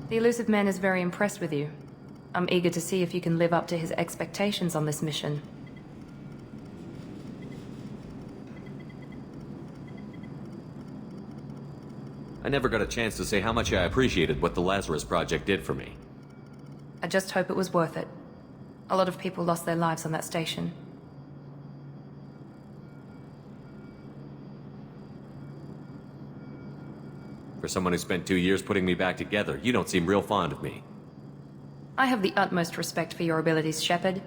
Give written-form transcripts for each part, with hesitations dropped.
The elusive man is very impressed with you. I'm eager to see if you can live up to his expectations on this mission. I never got a chance to say how much I appreciated what the Lazarus Project did for me. I just hope it was worth it. A lot of people lost their lives on that station. For someone who spent 2 years putting me back together, you don't seem real fond of me. I have the utmost respect for your abilities, Shepard.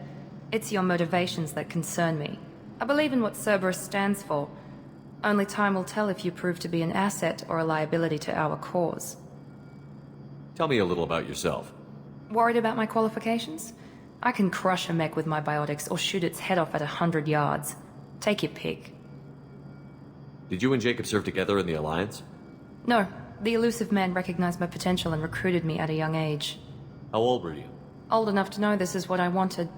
It's your motivations that concern me. I believe in what Cerberus stands for. Only time will tell if you prove to be an asset or a liability to our cause. Tell me a little about yourself. Worried about my qualifications? I can crush a mech with my biotics or shoot its head off at 100 yards. Take your pick. Did you and Jacob serve together in the Alliance? No, the elusive man recognized my potential and recruited me at a young age. How old were you? Old enough to know this is what I wanted.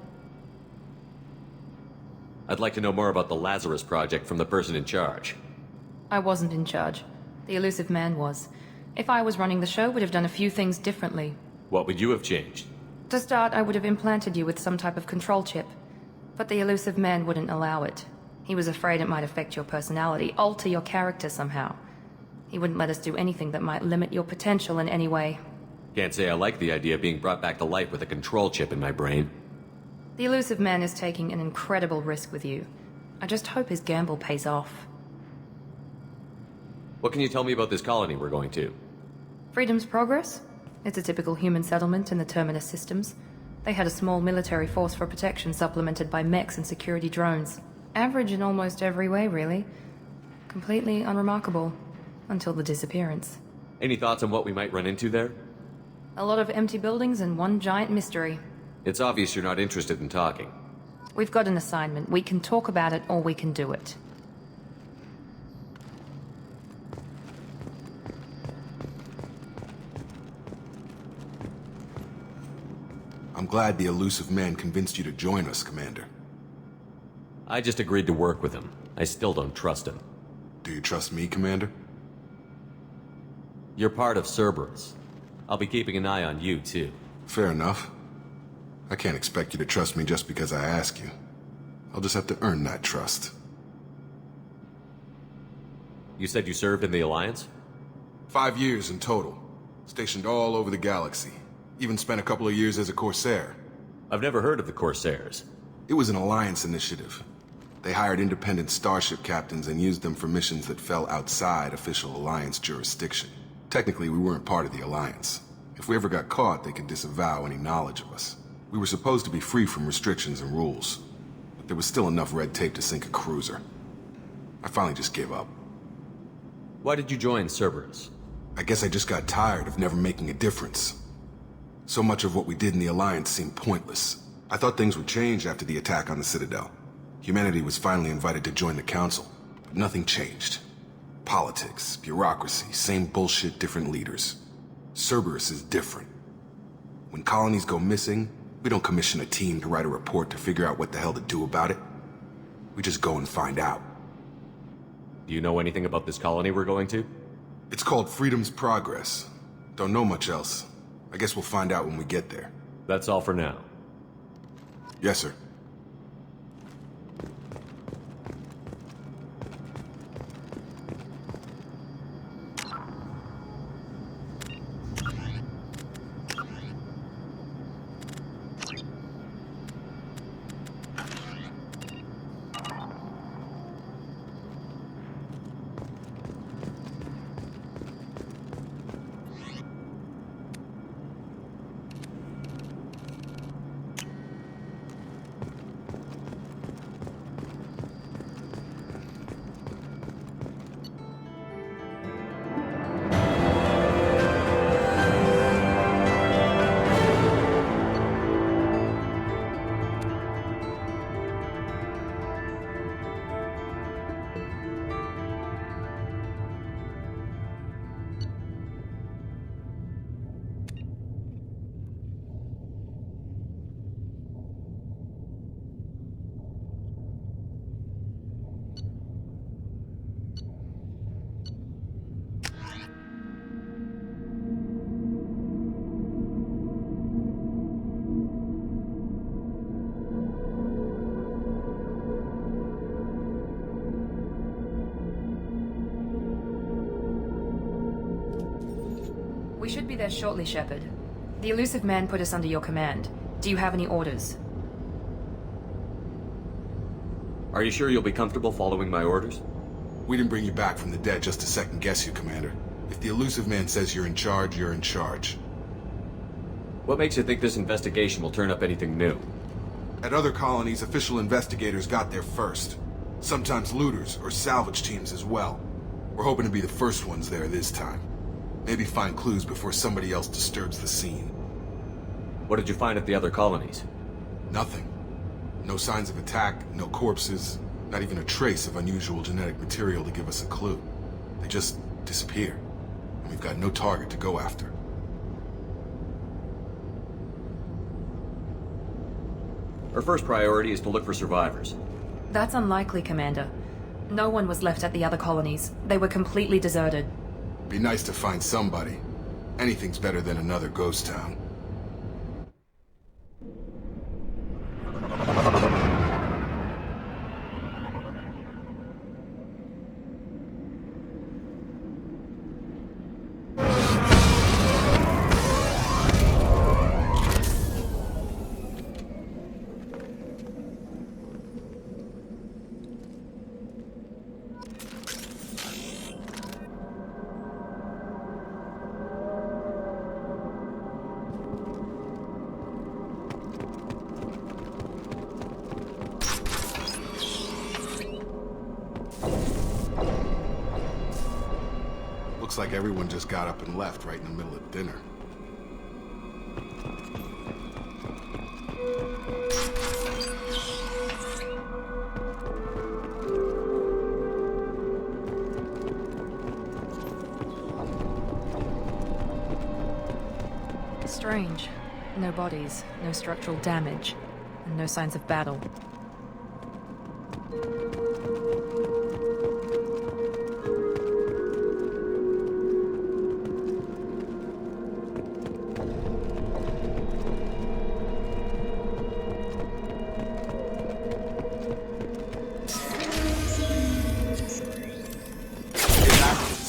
I'd like to know more about the Lazarus Project from the person in charge. I wasn't in charge. The elusive man was. If I was running the show, would have done a few things differently. What would you have changed? To start, I would have implanted you with some type of control chip. But the elusive man wouldn't allow it. He was afraid it might affect your personality, alter your character somehow. He wouldn't let us do anything that might limit your potential in any way. Can't say I like the idea of being brought back to life with a control chip in my brain. The elusive man is taking an incredible risk with you. I just hope his gamble pays off. What can you tell me about this colony we're going to? Freedom's Progress? It's a typical human settlement in the Terminus systems. They had a small military force for protection supplemented by mechs and security drones. Average in almost every way, really. Completely unremarkable. Until the disappearance. Any thoughts on what we might run into there? A lot of empty buildings and one giant mystery. It's obvious you're not interested in talking. We've got an assignment. We can talk about it or we can do it. I'm glad the elusive man convinced you to join us, Commander. I just agreed to work with him. I still don't trust him. Do you trust me, Commander? You're part of Cerberus. I'll be keeping an eye on you, too. Fair enough. I can't expect you to trust me just because I ask you. I'll just have to earn that trust. You said you served in the Alliance? 5 years in total. Stationed all over the galaxy. Even spent a couple of years as a Corsair. I've never heard of the Corsairs. It was an Alliance initiative. They hired independent starship captains and used them for missions that fell outside official Alliance jurisdiction. Technically, we weren't part of the Alliance. If we ever got caught, they could disavow any knowledge of us. We were supposed to be free from restrictions and rules, but there was still enough red tape to sink a cruiser. I finally just gave up. Why did you join Cerberus? I guess I just got tired of never making a difference. So much of what we did in the Alliance seemed pointless. I thought things would change after the attack on the Citadel. Humanity was finally invited to join the Council, but nothing changed. Politics, bureaucracy, same bullshit, different leaders. Cerberus is different. When colonies go missing, we don't commission a team to write a report to figure out what the hell to do about it. We just go and find out. Do you know anything about this colony we're going to? It's called Freedom's Progress. Don't know much else. I guess we'll find out when we get there. That's all for now. Yes, sir. We should be there shortly, Shepard. The elusive man put us under your command. Do you have any orders? Are you sure you'll be comfortable following my orders? We didn't bring you back from the dead just to second guess you, Commander. If the elusive man says you're in charge, you're in charge. What makes you think this investigation will turn up anything new? At other colonies, official investigators got there first. Sometimes looters or salvage teams as well. We're hoping to be the first ones there this time. Maybe find clues before somebody else disturbs the scene. What did you find at the other colonies? Nothing. No signs of attack, no corpses, not even a trace of unusual genetic material to give us a clue. They just disappear, and we've got no target to go after. Our first priority is to look for survivors. That's unlikely, Commander. No one was left at the other colonies. They were completely deserted. Be nice to find somebody. Anything's better than another ghost town. Looks like everyone just got up and left right in the middle of dinner. Strange. No bodies, no structural damage, and no signs of battle.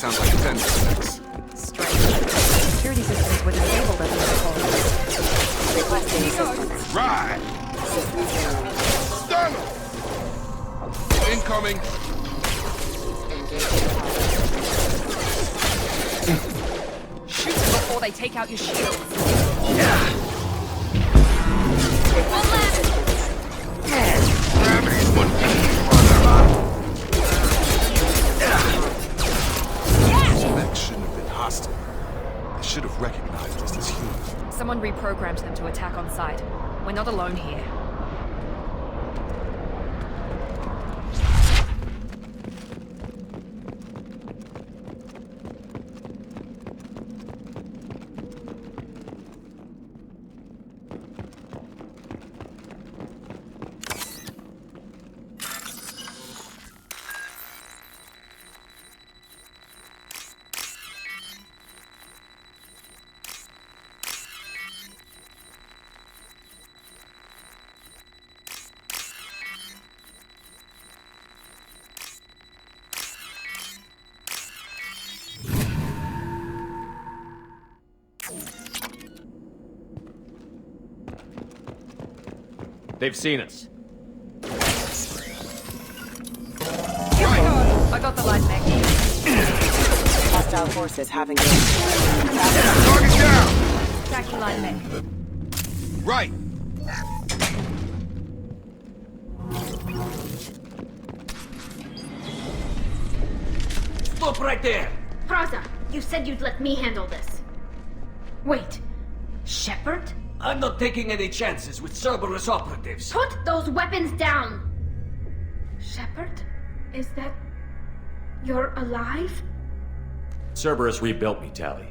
Sounds like Terminus. Strange. Security systems were disabled at the other colonies. Requesting assistance. Right! Stun him! Incoming! Shoot them before they take out your shields. Gravity's one That shouldn't have been hostile. They should have recognized us as human. Someone reprogrammed them to attack on sight. We're not alone here. They've seen us. I got the light back. Hostile forces having it. Target down! Tracking line back. Right! Stop right there! Praza, you said you'd let me handle this. Wait, Shepard? I'm not taking any chances with Cerberus operatives. Put those weapons down! Shepard? Is that... you're alive? Cerberus rebuilt me, Tally.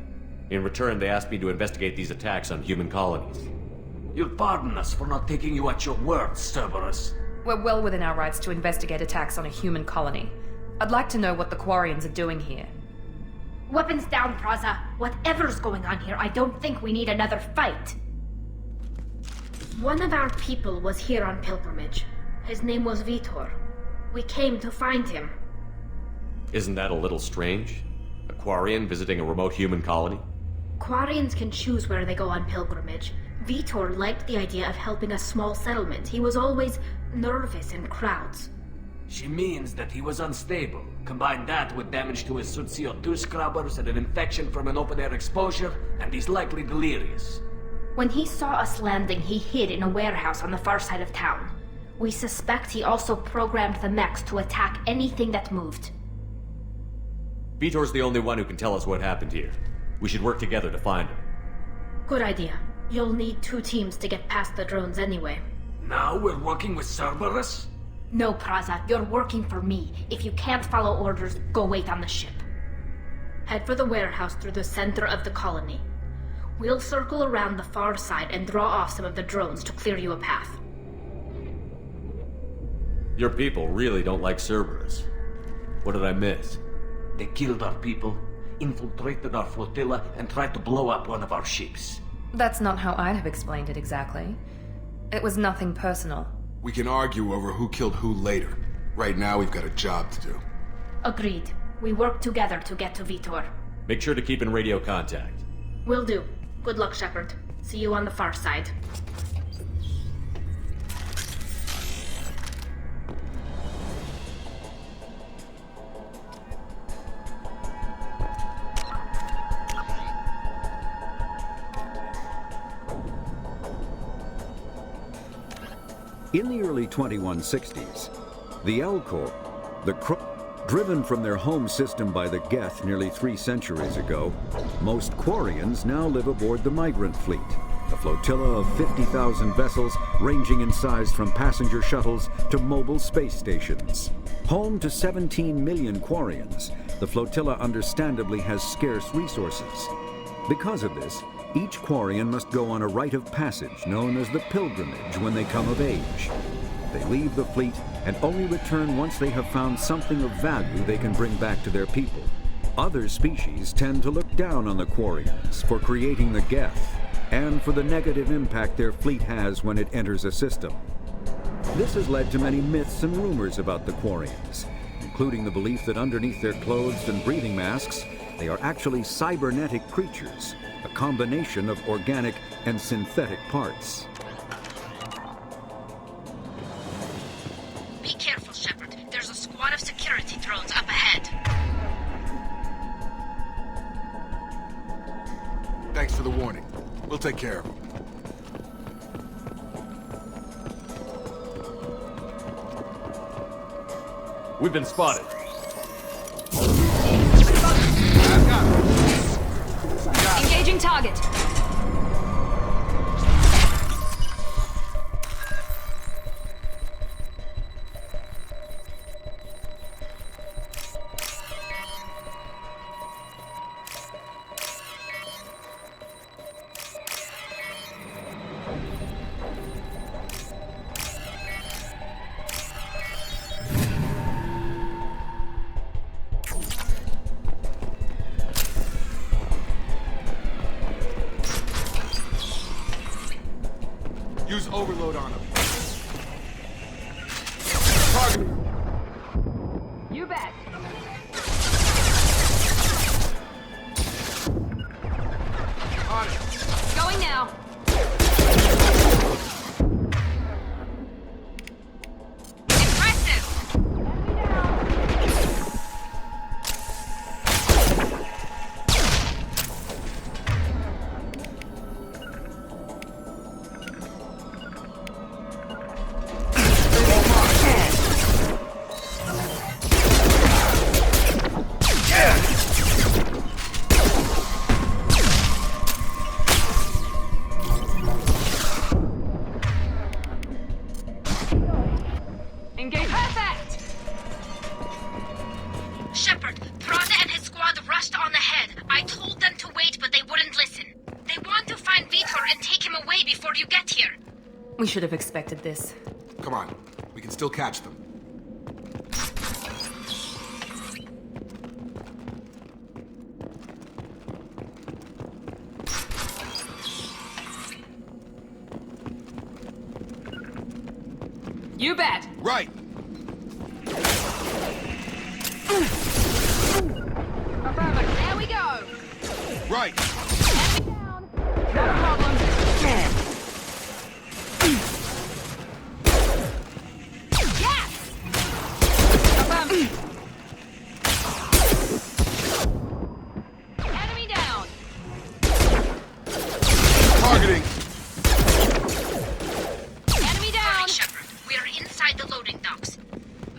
In return, they asked me to investigate these attacks on human colonies. You'll pardon us for not taking you at your word, Cerberus. We're well within our rights to investigate attacks on a human colony. I'd like to know what the Quarians are doing here. Weapons down, Praza. Whatever's going on here, I don't think we need another fight. One of our people was here on pilgrimage. His name was Vitor. We came to find him. Isn't that a little strange? A Quarian visiting a remote human colony? Quarians can choose where they go on pilgrimage. Vitor liked the idea of helping a small settlement. He was always nervous in crowds. She means that he was unstable. Combine that with damage to his suit CO2 scrubbers and an infection from an open-air exposure, and he's likely delirious. When he saw us landing, he hid in a warehouse on the far side of town. We suspect he also programmed the mechs to attack anything that moved. Vitor's the only one who can tell us what happened here. We should work together to find him. Good idea. You'll need 2 teams to get past the drones anyway. Now we're working with Cerberus? No, Praza, you're working for me. If you can't follow orders, go wait on the ship. Head for the warehouse through the center of the colony. We'll circle around the far side and draw off some of the drones to clear you a path. Your people really don't like Cerberus. What did I miss? They killed our people, infiltrated our flotilla, and tried to blow up one of our ships. That's not how I'd have explained it exactly. It was nothing personal. We can argue over who killed who later. Right now, we've got a job to do. Agreed. We work together to get to Vitor. Make sure to keep in radio contact. Will do. Good luck, Shepard. See you on the far side. In the early 2160s, the Elcor, driven from their home system by the Geth nearly 3 centuries ago, most Quarians now live aboard the Migrant Fleet, a flotilla of 50,000 vessels ranging in size from passenger shuttles to mobile space stations. Home to 17 million Quarians, the flotilla understandably has scarce resources. Because of this, each Quarian must go on a rite of passage known as the pilgrimage when they come of age. They leave the fleet and only return once they have found something of value they can bring back to their people. Other species tend to look down on the Quarians for creating the Geth and for the negative impact their fleet has when it enters a system. This has led to many myths and rumors about the Quarians, including the belief that underneath their clothes and breathing masks, they are actually cybernetic creatures, a combination of organic and synthetic parts. Be careful, Shepard. There's a squad of security drones up ahead. Thanks for the warning. We'll take care of them. We've been spotted. Engaging target. Use overload on them. You bet. On it. Going now. Engage. Perfect! Shepard, Prada and his squad rushed on ahead. I told them to wait, but they wouldn't listen. They want to find Vitor and take him away before you get here. We should have expected this. Come on. We can still catch them. You bet. Right. Affirmative. There we go. Right. Enemy Enemy down! Targeting! Enemy down! Shepard, we are inside the loading docks.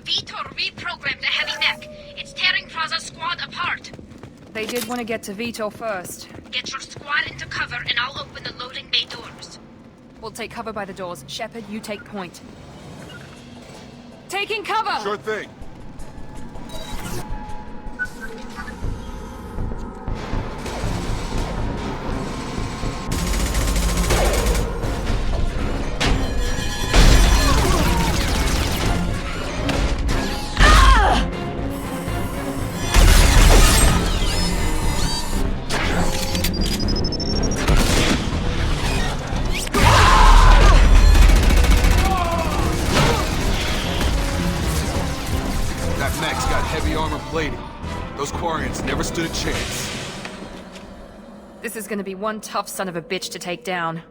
Vitor reprogrammed the heavy mech. It's tearing Praza's squad apart. They did want to get to Vitor first. Get your squad into cover and I'll open the loading bay doors. We'll take cover by the doors. Shepard, you take point. Taking cover! Sure thing. That mech's got heavy armor plating. Those Quarians never stood a chance. This is gonna be one tough son of a bitch to take down.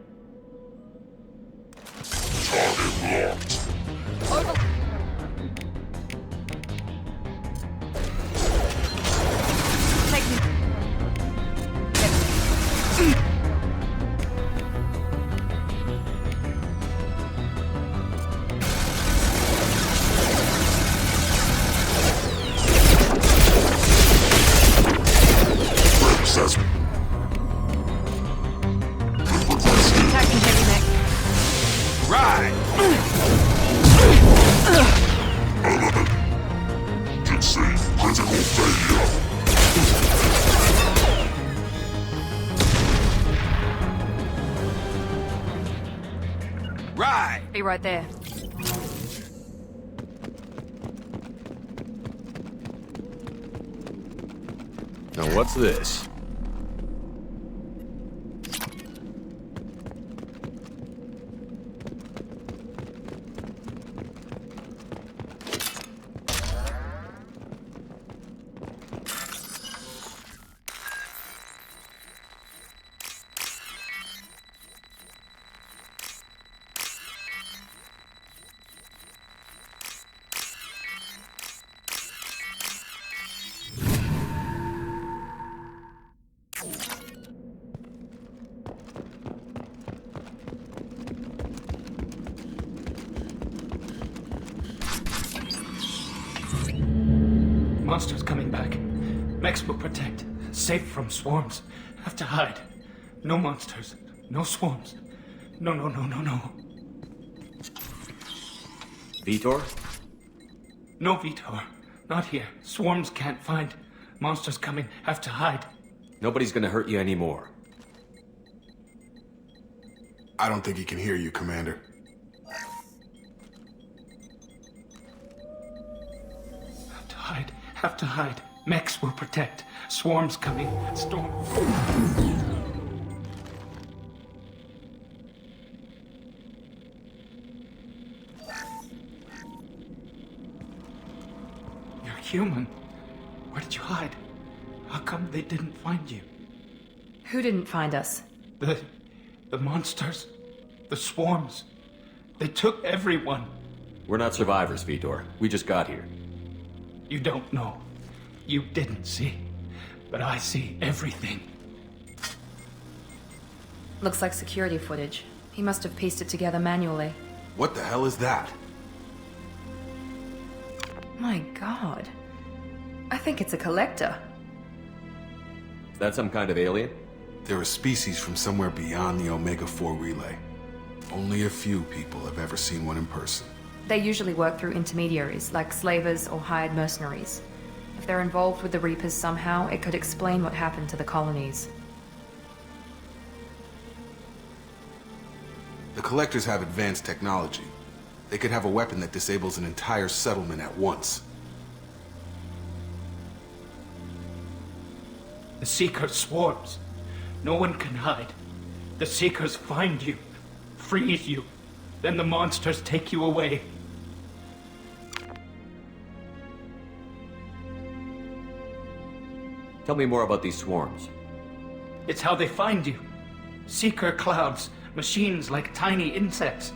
Over. Take me. Attacking heavy mech. Right! Right! Be right there. Now what's this? Monsters coming back. Mechs will protect. Safe from swarms. Have to hide. No monsters. No swarms. No. Vitor? No, Vitor. Not here. Swarms can't find. Monsters coming. Have to hide. Nobody's gonna hurt you anymore. I don't think he can hear you, Commander. Have to hide. Have to hide. Mechs will protect. Swarms coming. Storm. You're human. Where did you hide? How come they didn't find you? Who didn't find us? The monsters. The swarms. They took everyone. We're not survivors, Vitor. We just got here. You don't know. You didn't see. But I see everything. Looks like security footage. He must have pieced it together manually. What the hell is that? My god. I think it's a collector. Is that some kind of alien? They're a species from somewhere beyond the Omega-4 relay. Only a few people have ever seen one in person. They usually work through intermediaries, like slavers or hired mercenaries. If they're involved with the Reapers somehow, it could explain what happened to the colonies. The Collectors have advanced technology. They could have a weapon that disables an entire settlement at once. The Seekers swarms. No one can hide. The Seekers find you, freeze you. Then the monsters take you away. Tell me more about these swarms. It's how they find you. Seeker clouds, machines like tiny insects.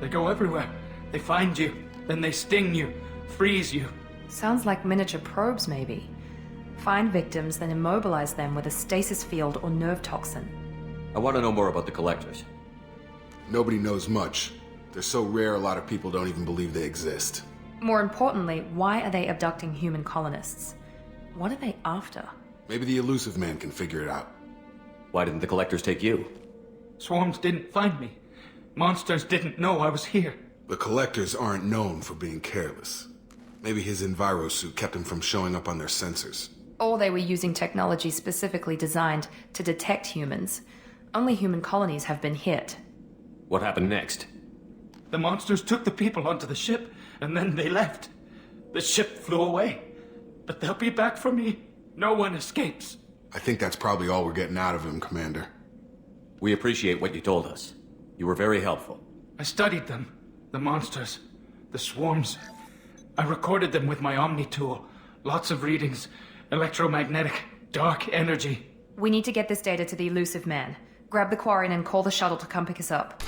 They go everywhere. They find you, then they sting you, freeze you, Sounds like miniature probes, maybe. Find victims, then immobilize them with a stasis field or nerve toxin. I want to know more about the collectors. Nobody knows much. They're so rare, a lot of people don't even believe they exist. More importantly, why are they abducting human colonists? What are they after? Maybe the elusive man can figure it out. Why didn't the collectors take you? Swarms didn't find me. Monsters didn't know I was here. The collectors aren't known for being careless. Maybe his envirosuit kept him from showing up on their sensors. Or they were using technology specifically designed to detect humans. Only human colonies have been hit. What happened next? The monsters took the people onto the ship, and then they left. The ship flew away. But they'll be back for me. No one escapes. I think that's probably all we're getting out of him, Commander. We appreciate what you told us. You were very helpful. I studied them. The monsters. The swarms. I recorded them with my Omni tool. Lots of readings. Electromagnetic. Dark energy. We need to get this data to the elusive man. Grab the Quarian and call the shuttle to come pick us up.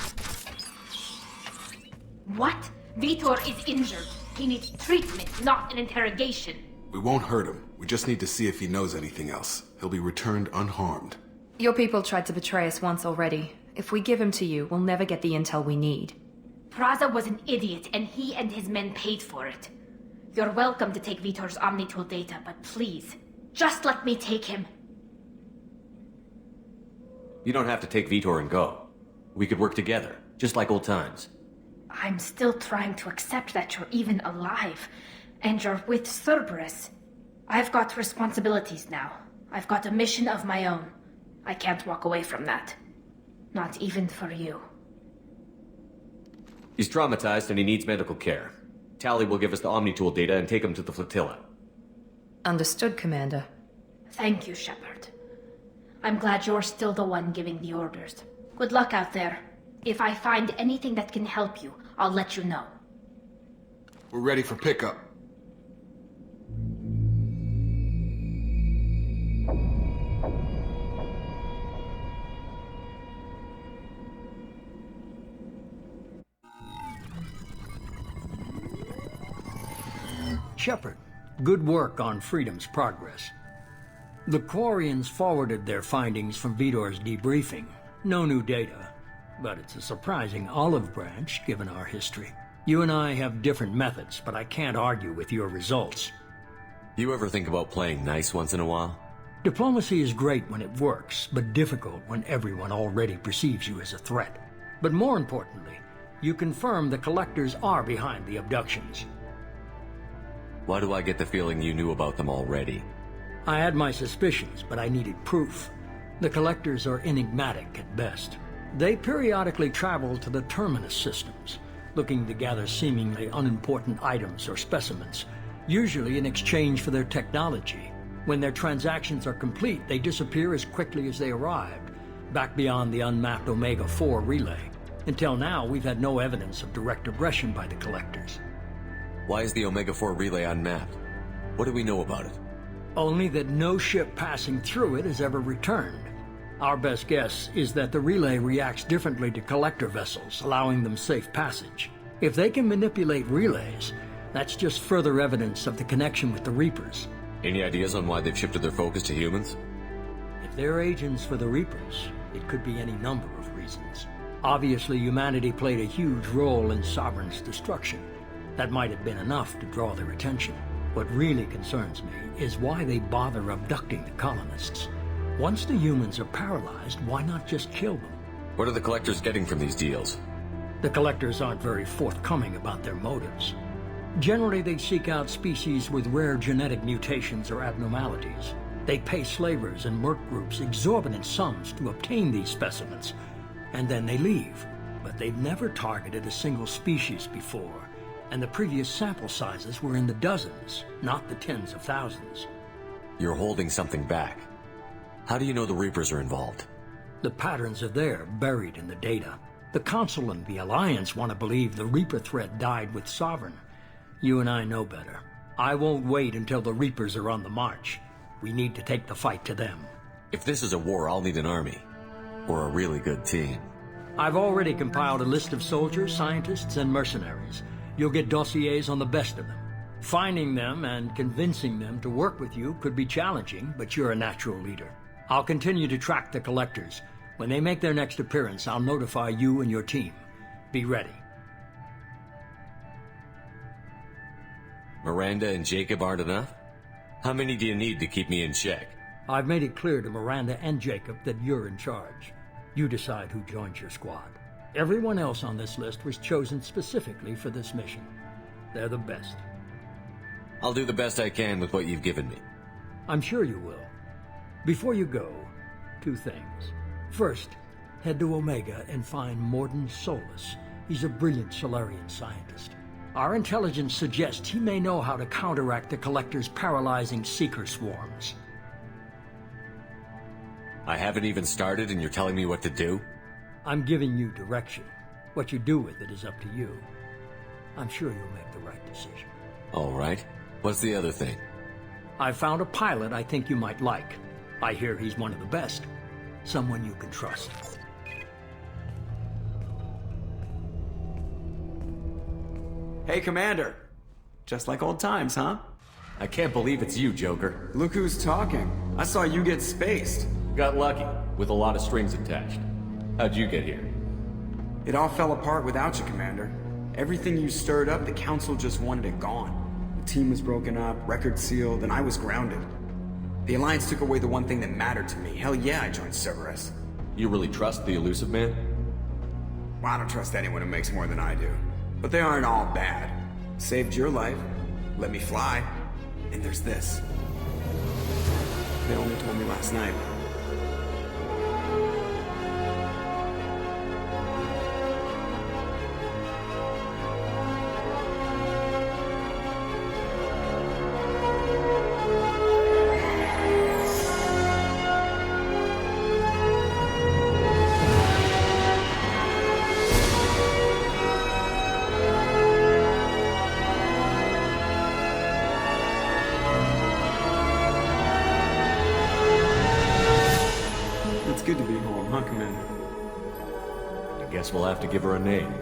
What? Vitor is injured. He needs treatment, not an interrogation. We won't hurt him. We just need to see if he knows anything else. He'll be returned unharmed. Your people tried to betray us once already. If we give him to you, we'll never get the intel we need. Praza was an idiot, and he and his men paid for it. You're welcome to take Vitor's Omnitool data, but please, just let me take him. You don't have to take Vitor and go. We could work together, just like old times. I'm still trying to accept that you're even alive, and you're with Cerberus. I've got responsibilities now. I've got a mission of my own. I can't walk away from that. Not even for you. He's traumatized and he needs medical care. Tally will give us the Omnitool data and take him to the flotilla. Understood, Commander. Thank you, Shepard. I'm glad you're still the one giving the orders. Good luck out there. If I find anything that can help you, I'll let you know. We're ready for pickup. Shepard, good work on Freedom's progress. The Quarians forwarded their findings from Vitor's debriefing. No new data, but it's a surprising olive branch given our history. You and I have different methods, but I can't argue with your results. You ever think about playing nice once in a while? Diplomacy is great when it works, but difficult when everyone already perceives you as a threat. But more importantly, you confirm the collectors are behind the abductions. Why do I get the feeling you knew about them already? I had my suspicions, but I needed proof. The collectors are enigmatic at best. They periodically travel to the Terminus systems, looking to gather seemingly unimportant items or specimens, usually in exchange for their technology. When their transactions are complete, they disappear as quickly as they arrived, back beyond the unmapped Omega-4 relay. Until now, we've had no evidence of direct aggression by the collectors. Why is the Omega-4 relay unmapped? What do we know about it? Only that no ship passing through it has ever returned. Our best guess is that the relay reacts differently to collector vessels, allowing them safe passage. If they can manipulate relays, that's just further evidence of the connection with the Reapers. Any ideas on why they've shifted their focus to humans? If they're agents for the Reapers, it could be any number of reasons. Obviously, humanity played a huge role in Sovereign's destruction. That might have been enough to draw their attention. What really concerns me is why they bother abducting the colonists. Once the humans are paralyzed, why not just kill them? What are the collectors getting from these deals? The collectors aren't very forthcoming about their motives. Generally, they seek out species with rare genetic mutations or abnormalities. They pay slavers and merc groups exorbitant sums to obtain these specimens, and then they leave. But they've never targeted a single species before, and the previous sample sizes were in the dozens, not the tens of thousands. You're holding something back. How do you know the Reapers are involved? The patterns are there, buried in the data. The Council and the Alliance want to believe the Reaper threat died with Sovereign. You and I know better. I won't wait until the Reapers are on the march. We need to take the fight to them. If this is a war, I'll need an army. Or a really good team. I've already compiled a list of soldiers, scientists, and mercenaries. You'll get dossiers on the best of them. Finding them and convincing them to work with you could be challenging, but you're a natural leader. I'll continue to track the collectors. When they make their next appearance, I'll notify you and your team. Be ready. Miranda and Jacob aren't enough? How many do you need to keep me in check? I've made it clear to Miranda and Jacob that you're in charge. You decide who joins your squad. Everyone else on this list was chosen specifically for this mission. They're the best. I'll do the best I can with what you've given me. I'm sure you will. Before you go, 2 things. First, head to Omega and find Morden Solus. He's a brilliant Solarian scientist. Our intelligence suggests he may know how to counteract the Collector's paralyzing Seeker swarms. I haven't even started and you're telling me what to do? I'm giving you direction. What you do with it is up to you. I'm sure you'll make the right decision. All right. What's the other thing? I found a pilot I think you might like. I hear he's one of the best. Someone you can trust. Hey, Commander. Just like old times, huh? I can't believe it's you, Joker. Look who's talking. I saw you get spaced. Got lucky, with a lot of strings attached. How'd you get here? It all fell apart without you, Commander. Everything you stirred up, the Council just wanted it gone. The team was broken up, record sealed, and I was grounded. The Alliance took away the one thing that mattered to me. Hell yeah, I joined Cerberus. You really trust the Elusive Man? Well, I don't trust anyone who makes more than I do. But they aren't all bad. Saved your life, let me fly, and there's this. They only told me last night. It's good to be home, huh, Commander? I guess we'll have to give her a name.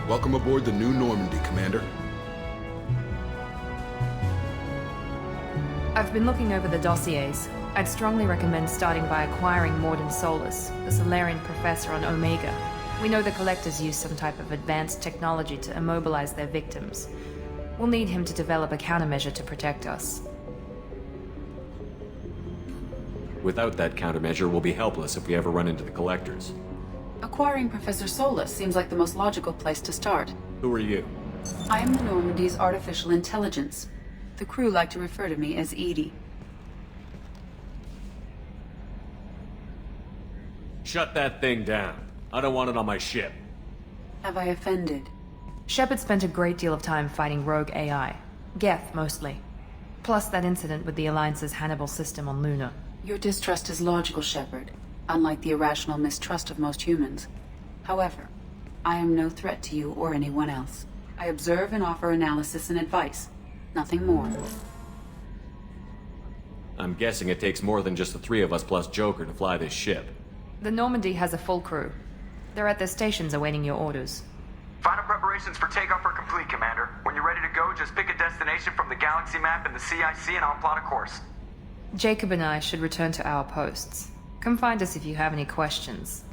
Welcome aboard the New Normandy, Commander. I've been looking over the dossiers. I'd strongly recommend starting by acquiring Morden Solus, the Solarian professor on Omega. We know the Collectors use some type of advanced technology to immobilize their victims. We'll need him to develop a countermeasure to protect us. Without that countermeasure, we'll be helpless if we ever run into the Collectors. Acquiring Professor Solus seems like the most logical place to start. Who are you? I am the Normandy's artificial intelligence. The crew like to refer to me as Edie. Shut that thing down. I don't want it on my ship. Have I offended? Shepard spent a great deal of time fighting rogue AI. Geth, mostly. Plus that incident with the Alliance's Hannibal system on Luna. Your distrust is logical, Shepard, unlike the irrational mistrust of most humans. However, I am no threat to you or anyone else. I observe and offer analysis and advice. Nothing more. I'm guessing it takes more than just the three of us plus Joker to fly this ship. The Normandy has a full crew. They're at their stations awaiting your orders. Final preparations for takeoff are complete, Commander. When you're ready to go, just pick a destination from the galaxy map in the CIC and I'll plot a course. Jacob and I should return to our posts. Come find us if you have any questions.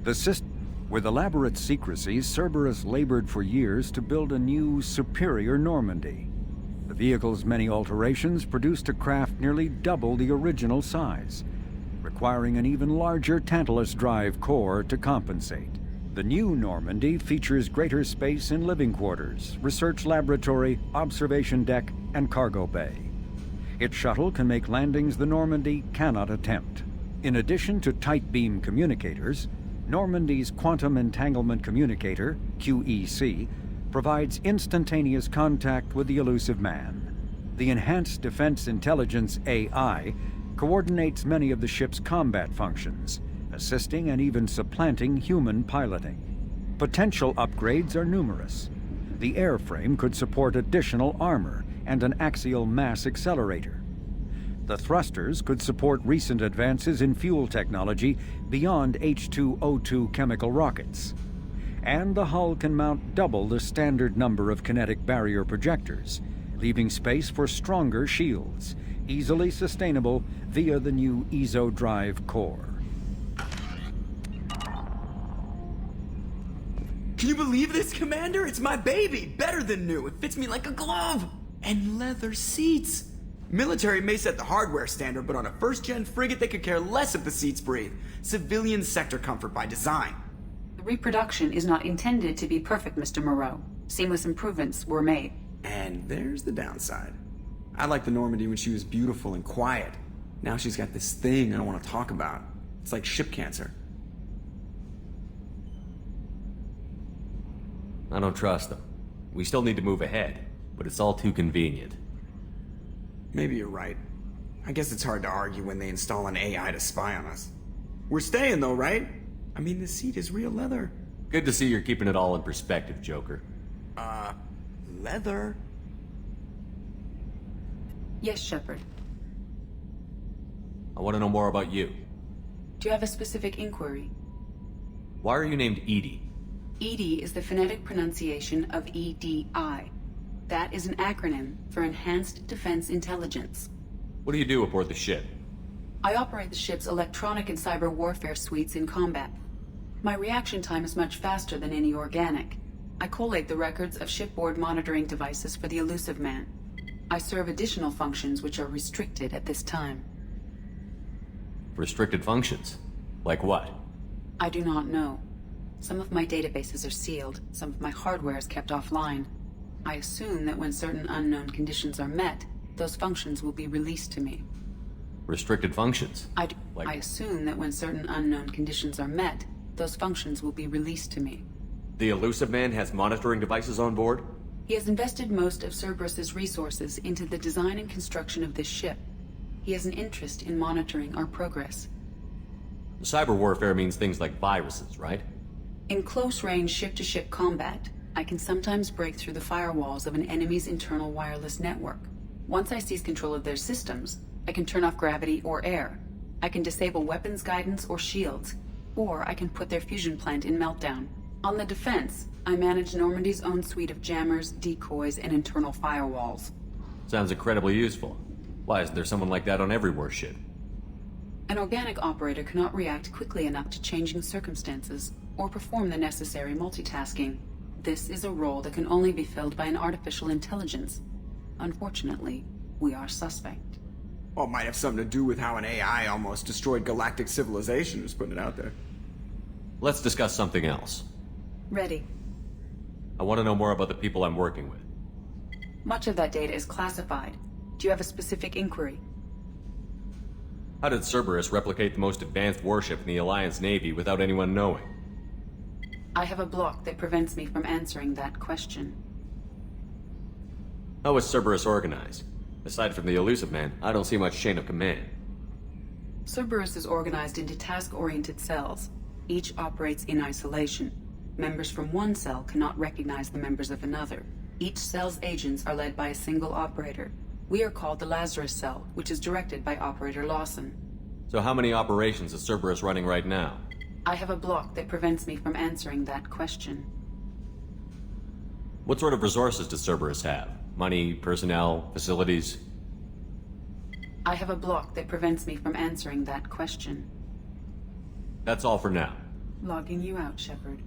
The system. With elaborate secrecy, Cerberus labored for years to build a new, superior Normandy. The vehicle's many alterations produced a craft nearly double the original size, requiring an even larger Tantalus drive core to compensate. The new Normandy features greater space in living quarters, research laboratory, observation deck, and cargo bay. Its shuttle can make landings the Normandy cannot attempt. In addition to tight beam communicators, Normandy's Quantum Entanglement Communicator, QEC, provides instantaneous contact with the elusive man. The Enhanced Defense Intelligence AI coordinates many of the ship's combat functions, assisting and even supplanting human piloting. Potential upgrades are numerous. The airframe could support additional armor and an axial mass accelerator. The thrusters could support recent advances in fuel technology beyond H2O2 chemical rockets. And the hull can mount double the standard number of kinetic barrier projectors, leaving space for stronger shields, easily sustainable via the new EZO drive core. Can you believe this, Commander? It's my baby! Better than new. It fits me like a glove! And leather seats! Military may set the hardware standard, but on a first-gen frigate they could care less if the seats breathe. Civilian sector comfort by design. The reproduction is not intended to be perfect, Mr. Moreau. Seamless improvements were made. And there's the downside. I liked the Normandy when she was beautiful and quiet. Now she's got this thing I don't want to talk about. It's like ship cancer. I don't trust them. We still need to move ahead, but it's all too convenient. Maybe you're right. I guess it's hard to argue when they install an AI to spy on us. We're staying though, right? I mean, the seat is real leather. Good to see you're keeping it all in perspective, Joker. Leather? Yes, Shepard. I want to know more about you. Do you have a specific inquiry? Why are you named Edie? EDI is the phonetic pronunciation of EDI. That is an acronym for Enhanced Defense Intelligence. What do you do aboard the ship? I operate the ship's electronic and cyber warfare suites in combat. My reaction time is much faster than any organic. I collate the records of shipboard monitoring devices for the elusive man. I serve additional functions which are restricted at this time. Restricted functions? Like what? I do not know. Some of my databases are sealed, some of my hardware is kept offline. I assume that when certain unknown conditions are met, those functions will be released to me. Restricted functions? I assume that when certain unknown conditions are met, those functions will be released to me. The Elusive Man has monitoring devices on board? He has invested most of Cerberus's resources into the design and construction of this ship. He has an interest in monitoring our progress. Cyber warfare means things like viruses, right? In close-range ship-to-ship combat, I can sometimes break through the firewalls of an enemy's internal wireless network. Once I seize control of their systems, I can turn off gravity or air. I can disable weapons guidance or shields, or I can put their fusion plant in meltdown. On the defense, I manage Normandy's own suite of jammers, decoys, and internal firewalls. Sounds incredibly useful. Why isn't there someone like that on every warship? An organic operator cannot react quickly enough to changing circumstances, or perform the necessary multitasking. This is a role that can only be filled by an artificial intelligence. Unfortunately, we are suspect. Well, it might have something to do with how an AI almost destroyed galactic civilization, who's putting it out there. Let's discuss something else. Ready. I want to know more about the people I'm working with. Much of that data is classified. Do you have a specific inquiry? How did Cerberus replicate the most advanced warship in the Alliance Navy without anyone knowing? I have a block that prevents me from answering that question. How is Cerberus organized? Aside from the Elusive Man, I don't see much chain of command. Cerberus is organized into task-oriented cells. Each operates in isolation. Members from one cell cannot recognize the members of another. Each cell's agents are led by a single operator. We are called the Lazarus Cell, which is directed by Operator Lawson. So how many operations is Cerberus running right now? I have a block that prevents me from answering that question. What sort of resources does Cerberus have? Money, personnel, facilities? I have a block that prevents me from answering that question. That's all for now. Logging you out, Shepard.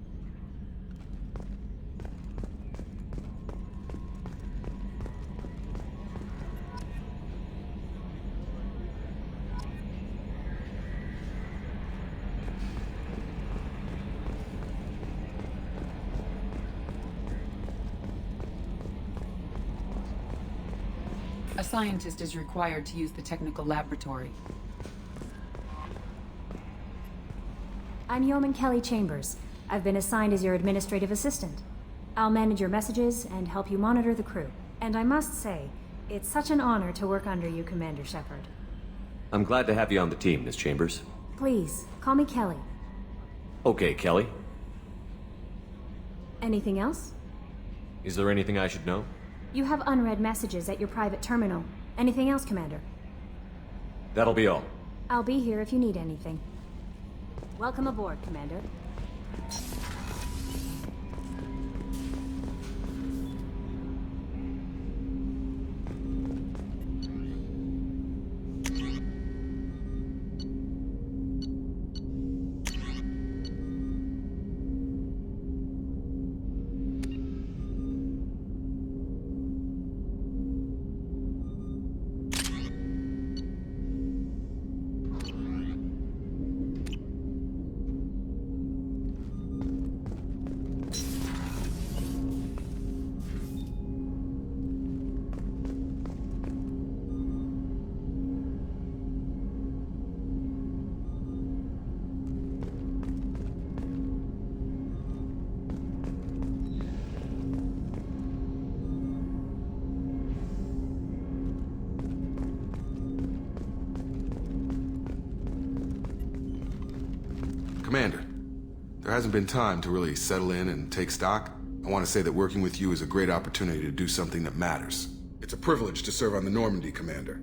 A scientist is required to use the technical laboratory. I'm Yeoman Kelly Chambers. I've been assigned as your administrative assistant. I'll manage your messages and help you monitor the crew. And I must say, it's such an honor to work under you, Commander Shepard. I'm glad to have you on the team, Miss Chambers. Please, call me Kelly. Okay, Kelly. Anything else? Is there anything I should know? You have unread messages at your private terminal. Anything else, Commander? That'll be all. I'll be here if you need anything. Welcome aboard, Commander. Commander, there hasn't been time to really settle in and take stock. I want to say that working with you is a great opportunity to do something that matters. It's a privilege to serve on the Normandy, Commander.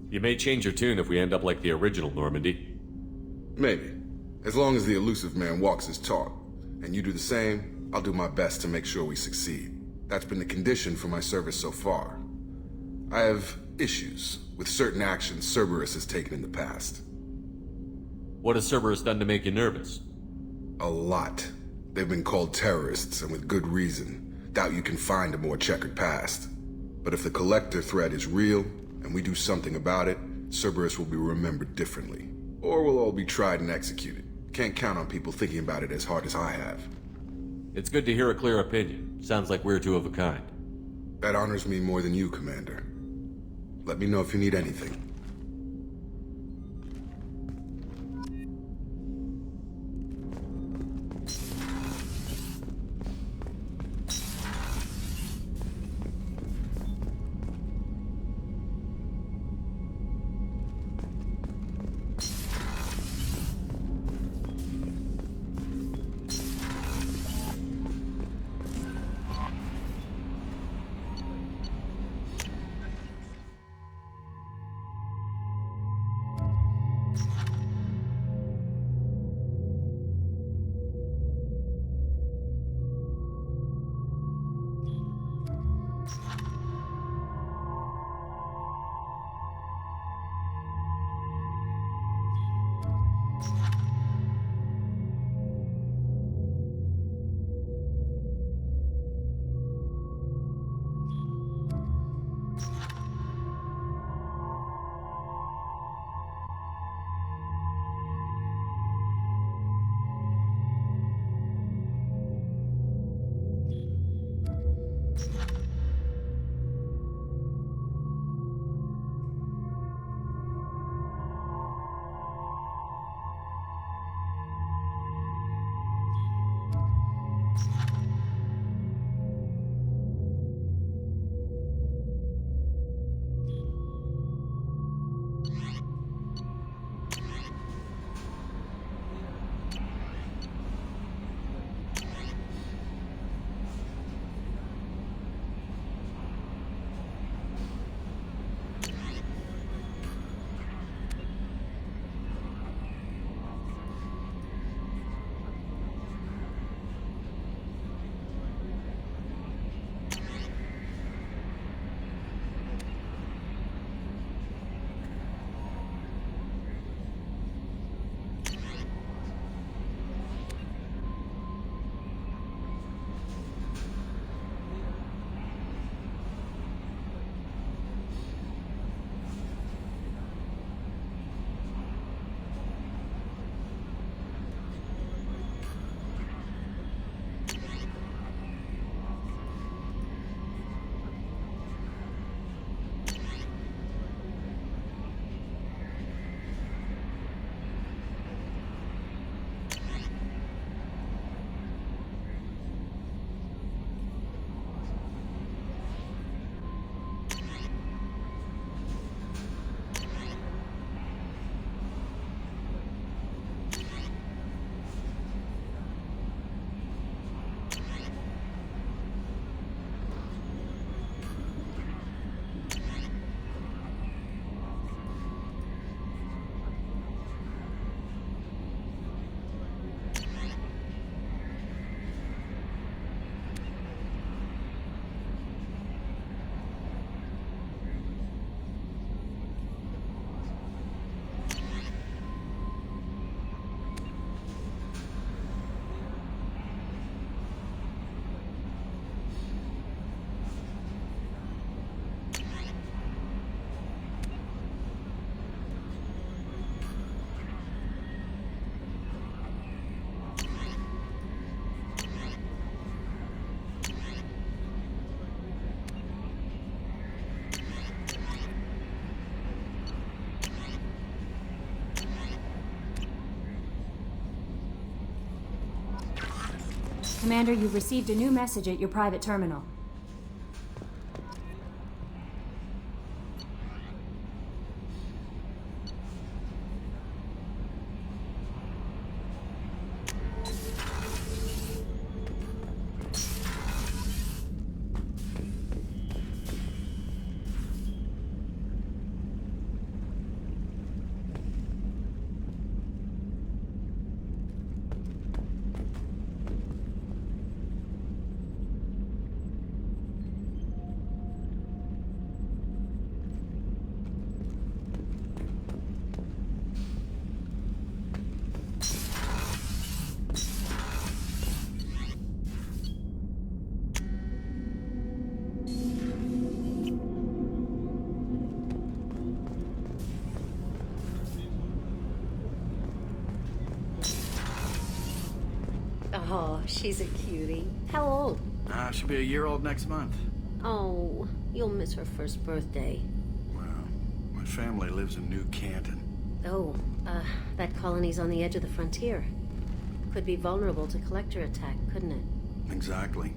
You may change your tune if we end up like the original Normandy. Maybe. As long as the Elusive Man walks his talk, and you do the same, I'll do my best to make sure we succeed. That's been the condition for my service so far. I have issues with certain actions Cerberus has taken in the past. What has Cerberus done to make you nervous? A lot. They've been called terrorists, and with good reason. Doubt you can find a more checkered past. But if the Collector threat is real, and we do something about it, Cerberus will be remembered differently. Or we'll all be tried and executed. Can't count on people thinking about it as hard as I have. It's good to hear a clear opinion. Sounds like we're two of a kind. That honors me more than you, Commander. Let me know if you need anything. Commander, you've received a new message at your private terminal. Oh, she's a cutie. How old? She'll be a year old next month. Oh, you'll miss her first birthday. Well, my family lives in New Canton. Oh, that colony's on the edge of the frontier. Could be vulnerable to collector attack, couldn't it? Exactly.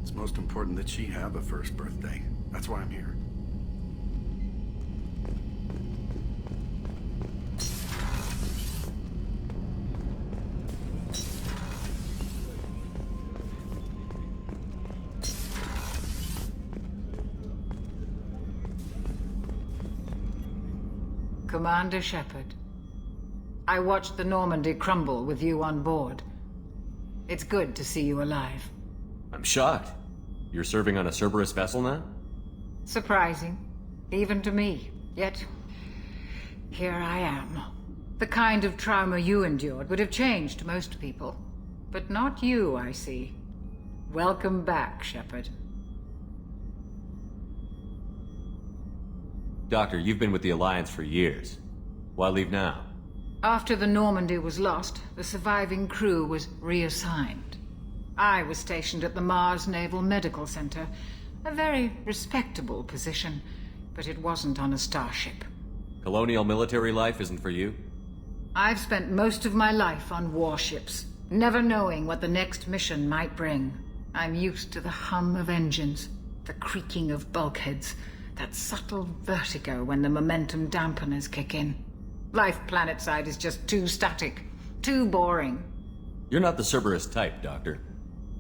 It's most important that she have a first birthday. That's why I'm here. Commander Shepard, I watched the Normandy crumble with you on board. It's good to see you alive. I'm shocked. You're serving on a Cerberus vessel now? Surprising, even to me. Yet, here I am. The kind of trauma you endured would have changed most people. But not you, I see. Welcome back, Shepard. Doctor, you've been with the Alliance for years. Why leave now? After the Normandy was lost, the surviving crew was reassigned. I was stationed at the Mars Naval Medical Center, a very respectable position, but it wasn't on a starship. Colonial military life isn't for you? I've spent most of my life on warships, never knowing what the next mission might bring. I'm used to the hum of engines, the creaking of bulkheads, that subtle vertigo when the momentum dampeners kick in. Life planetside is just too static, too boring. You're not the Cerberus type, Doctor.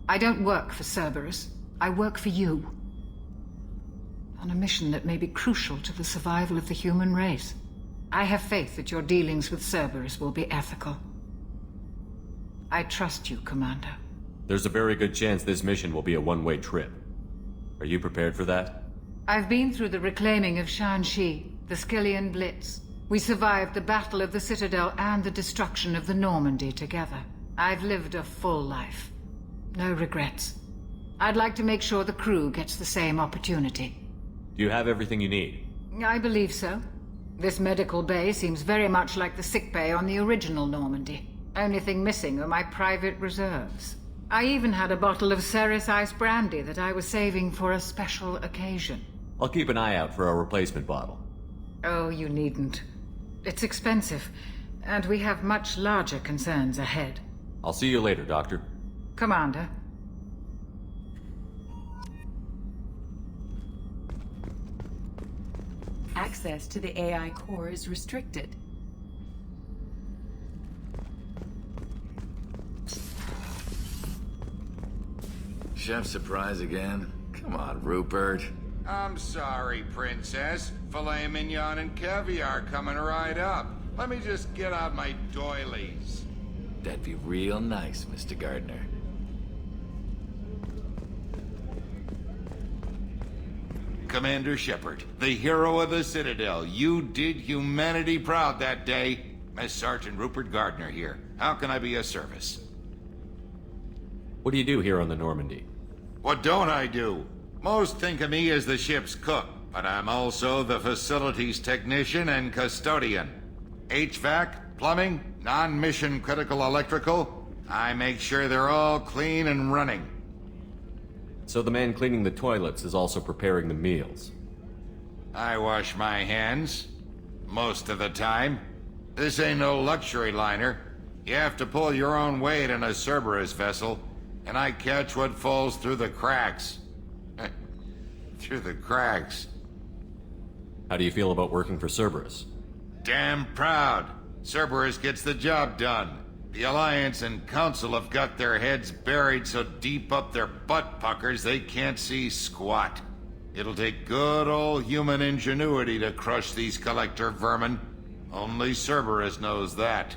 I don't work for Cerberus. I work for you. On a mission that may be crucial to the survival of the human race. I have faith that your dealings with Cerberus will be ethical. I trust you, Commander. There's a very good chance this mission will be a one-way trip. Are you prepared for that? I've been through the reclaiming of Shanxi, the Skillian Blitz. We survived the Battle of the Citadel and the destruction of the Normandy together. I've lived a full life. No regrets. I'd like to make sure the crew gets the same opportunity. Do you have everything you need? I believe so. This medical bay seems very much like the sick bay on the original Normandy. Only thing missing are my private reserves. I even had a bottle of Ceres Ice brandy that I was saving for a special occasion. I'll keep an eye out for a replacement bottle. Oh, you needn't. It's expensive, and we have much larger concerns ahead. I'll see you later, Doctor. Commander. Access to the AI core is restricted. Chef surprise again? Come on, Rupert. I'm sorry, Princess. Filet mignon and caviar coming right up. Let me just get out my doilies. That'd be real nice, Mr. Gardner. Commander Shepard, the hero of the Citadel. You did humanity proud that day. Miss Sergeant Rupert Gardner here. How can I be of service? What do you do here on the Normandy? What don't I do? Most think of me as the ship's cook, but I'm also the facilities technician and custodian. HVAC, plumbing, non-mission critical electrical. I make sure they're all clean and running. So the man cleaning the toilets is also preparing the meals. I wash my hands. Most of the time. This ain't no luxury liner. You have to pull your own weight in a Cerberus vessel, and I catch what falls through the cracks. Through the cracks. How do you feel about working for Cerberus? Damn proud. Cerberus gets the job done. The Alliance and Council have got their heads buried so deep up their butt puckers they can't see squat. It'll take good old human ingenuity to crush these collector vermin. Only Cerberus knows that.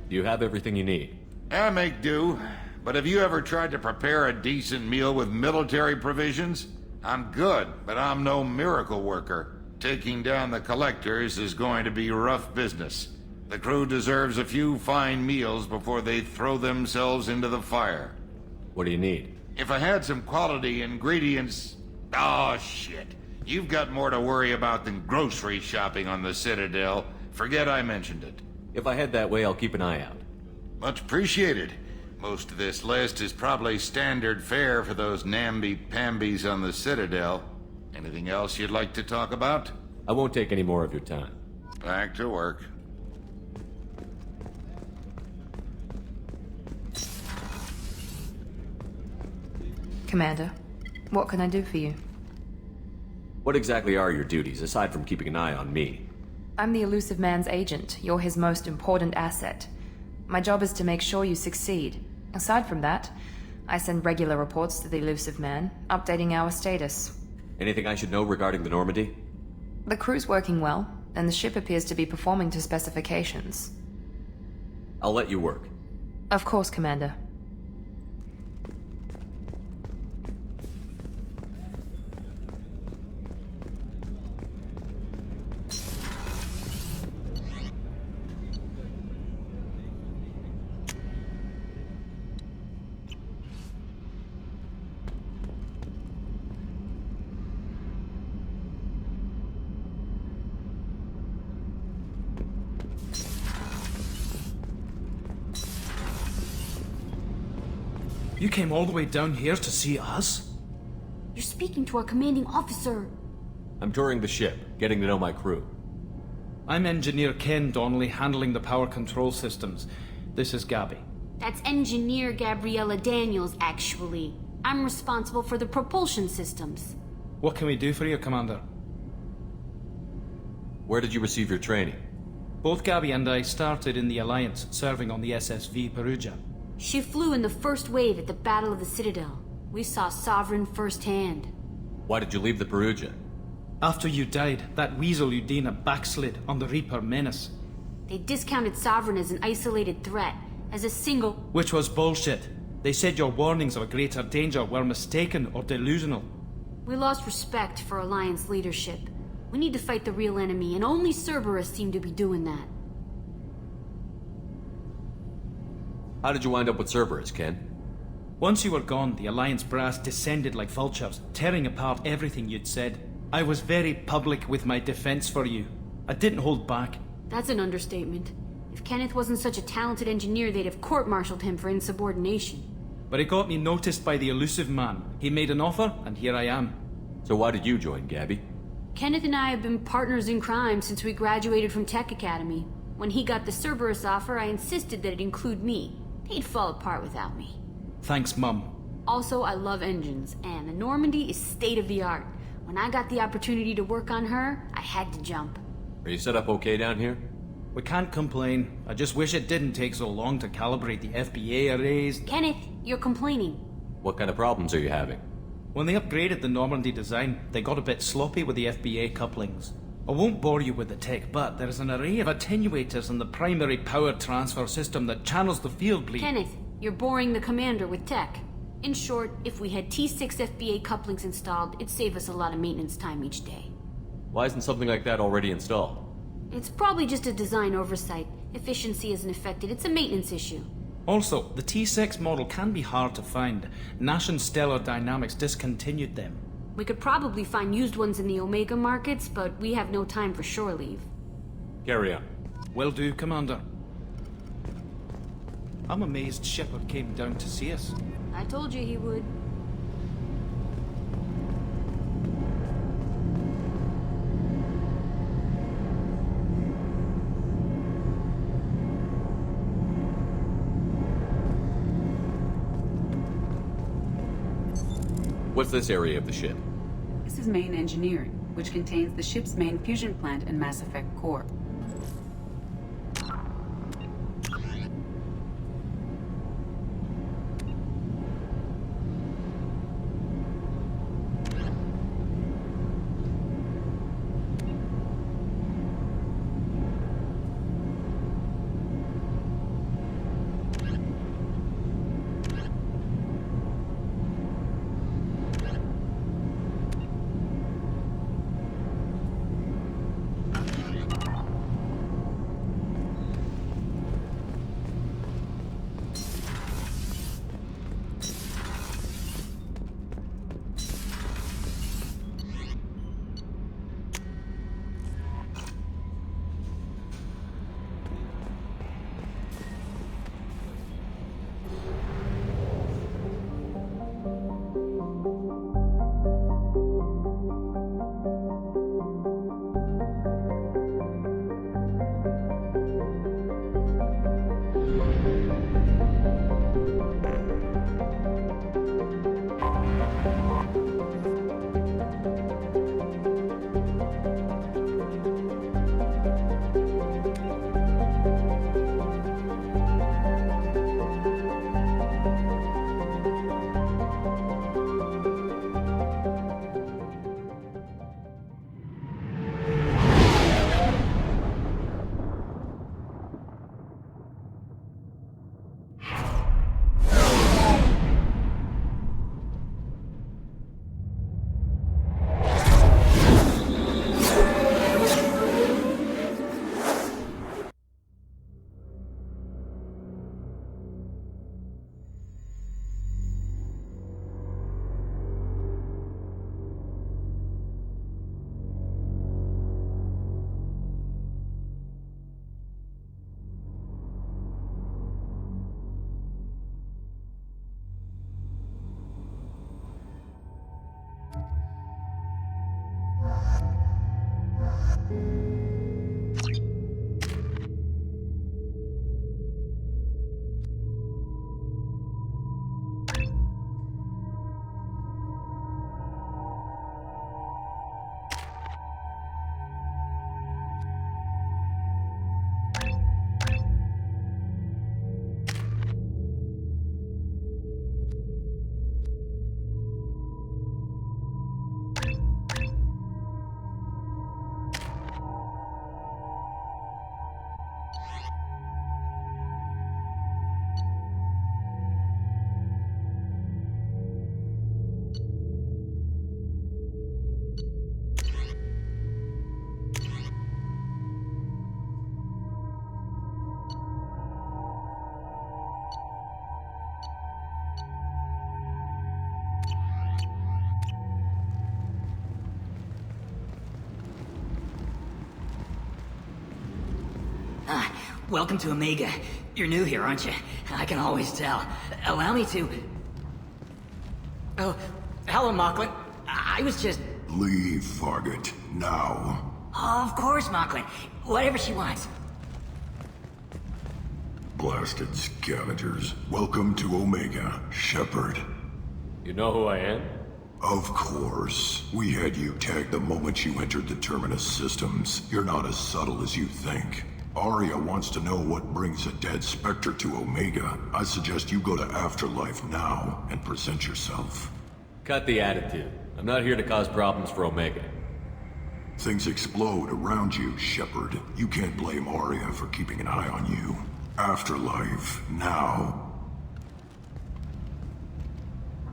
Do you have everything you need? I make do. But have you ever tried to prepare a decent meal with military provisions? I'm good, but I'm no miracle worker. Taking down the collectors is going to be rough business. The crew deserves a few fine meals before they throw themselves into the fire. What do you need? If I had some quality ingredients... Oh, shit. You've got more to worry about than grocery shopping on the Citadel. Forget I mentioned it. If I head that way, I'll keep an eye out. Much appreciated. Most of this list is probably standard fare for those namby-pambies on the Citadel. Anything else you'd like to talk about? I won't take any more of your time. Back to work. Commander, what can I do for you? What exactly are your duties, aside from keeping an eye on me? I'm the Elusive Man's agent. You're his most important asset. My job is to make sure you succeed. Aside from that, I send regular reports to the Elusive Man, updating our status. Anything I should know regarding the Normandy? The crew's working well, and the ship appears to be performing to specifications. I'll let you work. Of course, Commander. You came all the way down here to see us? You're speaking to our commanding officer. I'm touring the ship, getting to know my crew. I'm Engineer Ken Donnelly, handling the power control systems. This is Gabby. That's Engineer Gabriella Daniels, actually. I'm responsible for the propulsion systems. What can we do for you, Commander? Where did you receive your training? Both Gabby and I started in the Alliance, serving on the SSV Perugia. She flew in the first wave at the Battle of the Citadel. We saw Sovereign firsthand. Why did you leave the Perugia? After you died, that weasel Udina backslid on the Reaper Menace. They discounted Sovereign as an isolated threat, as a single... Which was bullshit. They said your warnings of a greater danger were mistaken or delusional. We lost respect for Alliance leadership. We need to fight the real enemy, and only Cerberus seemed to be doing that. How did you wind up with Cerberus, Ken? Once you were gone, the Alliance brass descended like vultures, tearing apart everything you'd said. I was very public with my defense for you. I didn't hold back. That's an understatement. If Kenneth wasn't such a talented engineer, they'd have court-martialed him for insubordination. But it got me noticed by the Elusive Man. He made an offer, and here I am. So why did you join, Gabby? Kenneth and I have been partners in crime since we graduated from Tech Academy. When he got the Cerberus offer, I insisted that it include me. He'd fall apart without me. Thanks, Mum. Also, I love engines, and the Normandy is state-of-the-art. When I got the opportunity to work on her, I had to jump. Are you set up okay down here? We can't complain. I just wish it didn't take so long to calibrate the FBA arrays. Kenneth, you're complaining. What kind of problems are you having? When they upgraded the Normandy design, they got a bit sloppy with the FBA couplings. I won't bore you with the tech, but there is an array of attenuators in the primary power transfer system that channels the field bleed. Kenneth, you're boring the commander with tech. In short, if we had T6 FBA couplings installed, it'd save us a lot of maintenance time each day. Why isn't something like that already installed? It's probably just a design oversight. Efficiency isn't affected, it's a maintenance issue. Also, the T6 model can be hard to find. Nash and Stellar Dynamics discontinued them. We could probably find used ones in the Omega markets, but we have no time for shore leave. Carry on. Will do, Commander. I'm amazed Shepard came down to see us. I told you he would. What's this area of the ship? This is main engineering, which contains the ship's main fusion plant and Mass Effect core. Welcome to Omega. You're new here, aren't you? I can always tell. Allow me to... Oh, hello, Mocklin. I was just... Leave, Fargate. Now. Of course, Mocklin. Whatever she wants. Blasted scavengers. Welcome to Omega, Shepard. You know who I am? Of course. We had you tagged the moment you entered the Terminus systems. You're not as subtle as you think. Arya wants to know what brings a dead Spectre to Omega. I suggest you go to Afterlife now and present yourself. Cut the attitude. I'm not here to cause problems for Omega. Things explode around you, Shepard. You can't blame Arya for keeping an eye on you. Afterlife, now.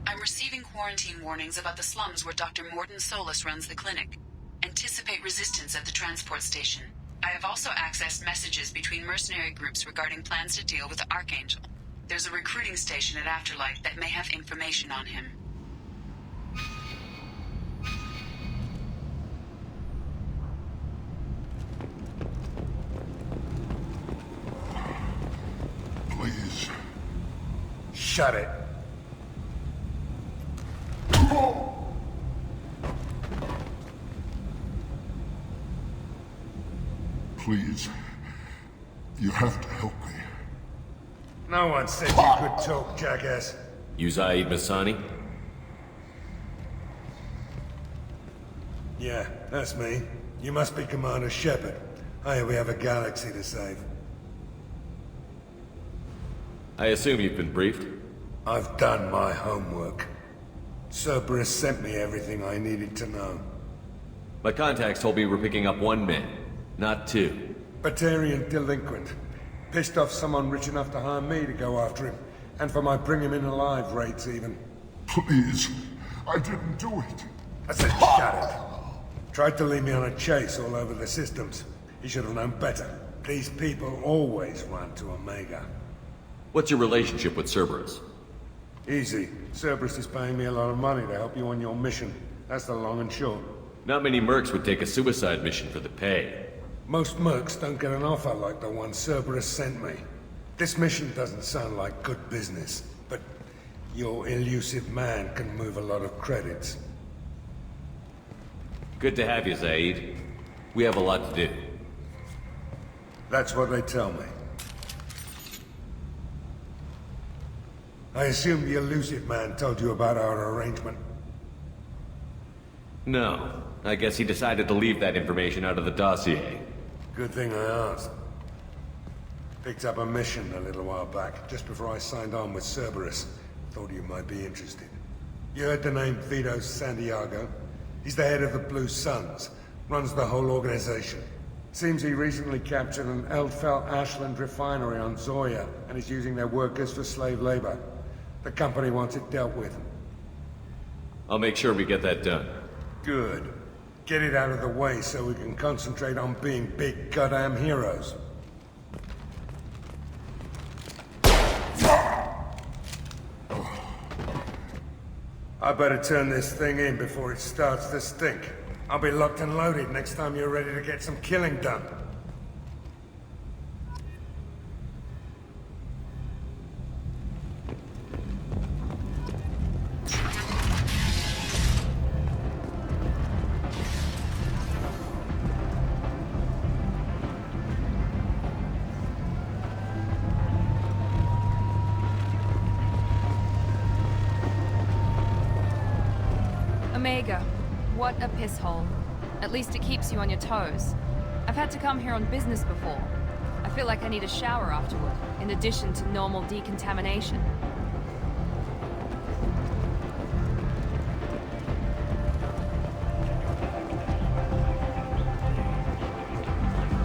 I'm receiving quarantine warnings about the slums where Dr. Mordin Solus runs the clinic. Anticipate resistance at the transport station. I have also accessed messages between mercenary groups regarding plans to deal with the Archangel. There's a recruiting station at Afterlife that may have information on him. Please. Shut it. Please. You have to help me. No one said you could talk, jackass. You Zaid Masani? Yeah, that's me. You must be Commander Shepard. Hey, we have a galaxy to save. I assume you've been briefed? I've done my homework. Cerberus sent me everything I needed to know. My contacts told me we're picking up one man, not two. Batarian delinquent. Pissed off someone rich enough to hire me to go after him. And for my bring him in alive rates even. Please. I didn't do it. I said shut it. Tried to lead me on a chase all over the systems. He should have known better. These people always run to Omega. What's your relationship with Cerberus? Easy. Cerberus is paying me a lot of money to help you on your mission. That's the long and short. Not many mercs would take a suicide mission for the pay. Most mercs don't get an offer like the one Cerberus sent me. This mission doesn't sound like good business, but your elusive man can move a lot of credits. Good to have you, Zaid. We have a lot to do. That's what they tell me. I assume the elusive man told you about our arrangement. No. I guess he decided to leave that information out of the dossier. Good thing I asked. Picked up a mission a little while back, just before I signed on with Cerberus. Thought you might be interested. You heard the name Vito Santiago? He's the head of the Blue Suns, runs the whole organization. Seems he recently captured an Eldfell Ashland refinery on Zoya, and is using their workers for slave labor. The company wants it dealt with. I'll make sure we get that done. Good. Get it out of the way so we can concentrate on being big goddamn heroes. I better turn this thing in before it starts to stink. I'll be locked and loaded next time you're ready to get some killing done. Omega. What a piss hole. At least it keeps you on your toes. I've had to come here on business before. I feel like I need a shower afterward, in addition to normal decontamination.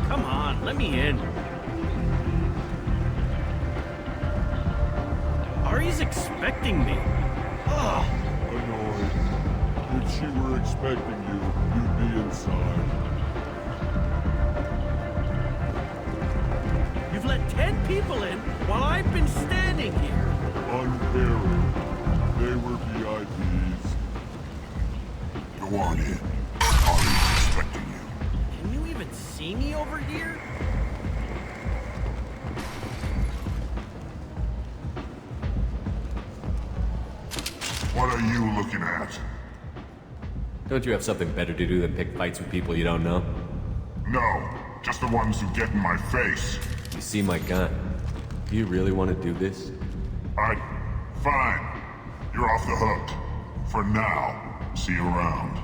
Come on, let me in. Ari's expecting me. Ugh. Annoyed. If she were expecting you, you'd be inside. You've let 10 people in while I've been standing here. Uncaring. They were VIPs. Go on in. Ari's expecting you. Can you even see me over here? What are you looking at? Don't you have something better to do than pick fights with people you don't know? No, just the ones who get in my face. You see my gun. Do you really want to do this? Fine. You're off the hook. For now. See you around.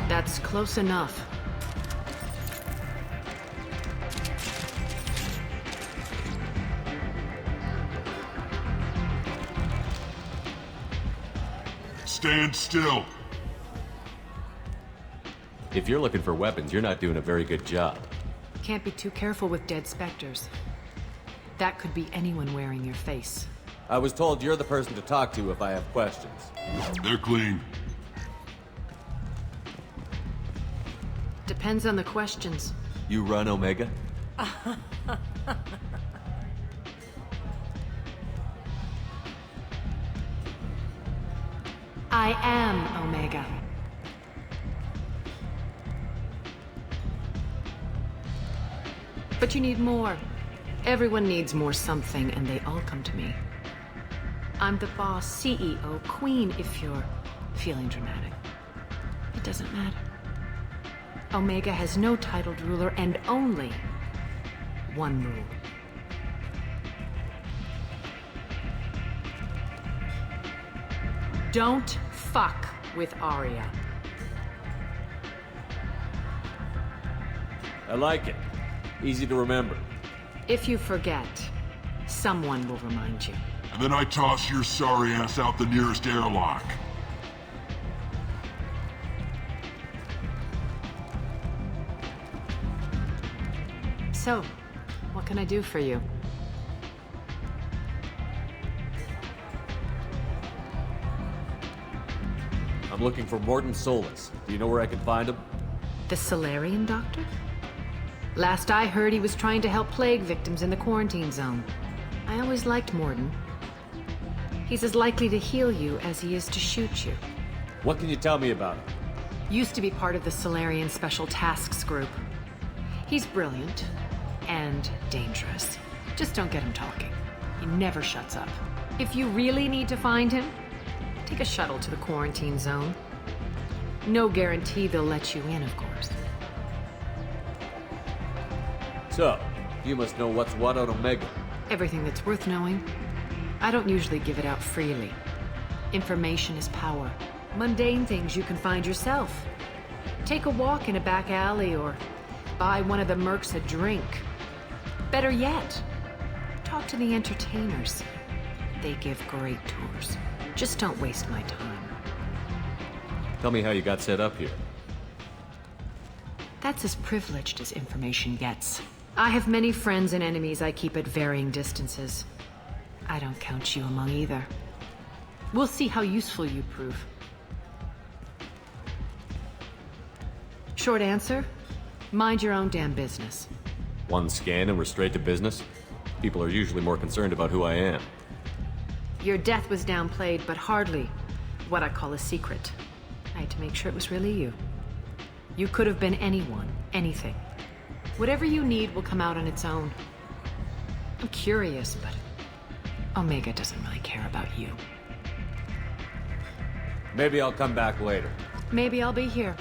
That's close enough. Stand still. If you're looking for weapons, you're not doing a very good job. Can't be too careful with dead specters. That could be anyone wearing your face. I was told you're the person to talk to if I have questions. They're clean. Depends on the questions. You run Omega? I am Omega. But you need more. Everyone needs more something, and they all come to me. I'm the boss, CEO, queen, if you're feeling dramatic. It doesn't matter. Omega has no titled ruler and only one rule. Don't fuck with Arya. I like it. Easy to remember. If you forget, someone will remind you. And then I toss your sorry ass out the nearest airlock. So, what can I do for you? I'm looking for Morton Solus. Do you know where I can find him? The Solarian doctor? Last I heard, he was trying to help plague victims in the quarantine zone. I always liked Morton. He's as likely to heal you as he is to shoot you. What can you tell me about him? Used to be part of the Solarian Special Tasks Group. He's brilliant and dangerous. Just don't get him talking. He never shuts up. If you really need to find him, take a shuttle to the quarantine zone. No guarantee they'll let you in, of course. So, you must know what's what on Omega. Everything that's worth knowing. I don't usually give it out freely. Information is power. Mundane things you can find yourself. Take a walk in a back alley or buy one of the mercs a drink. Better yet, talk to the entertainers. They give great tours. Just don't waste my time. Tell me how you got set up here. That's as privileged as information gets. I have many friends and enemies I keep at varying distances. I don't count you among either. We'll see how useful you prove. Short answer? Mind your own damn business. One scan and we're straight to business? People are usually more concerned about who I am. Your death was downplayed, but hardly what I call a secret. I had to make sure it was really you. You could have been anyone, anything. Whatever you need will come out on its own. I'm curious, but Omega doesn't really care about you. Maybe I'll come back later. Maybe I'll be here.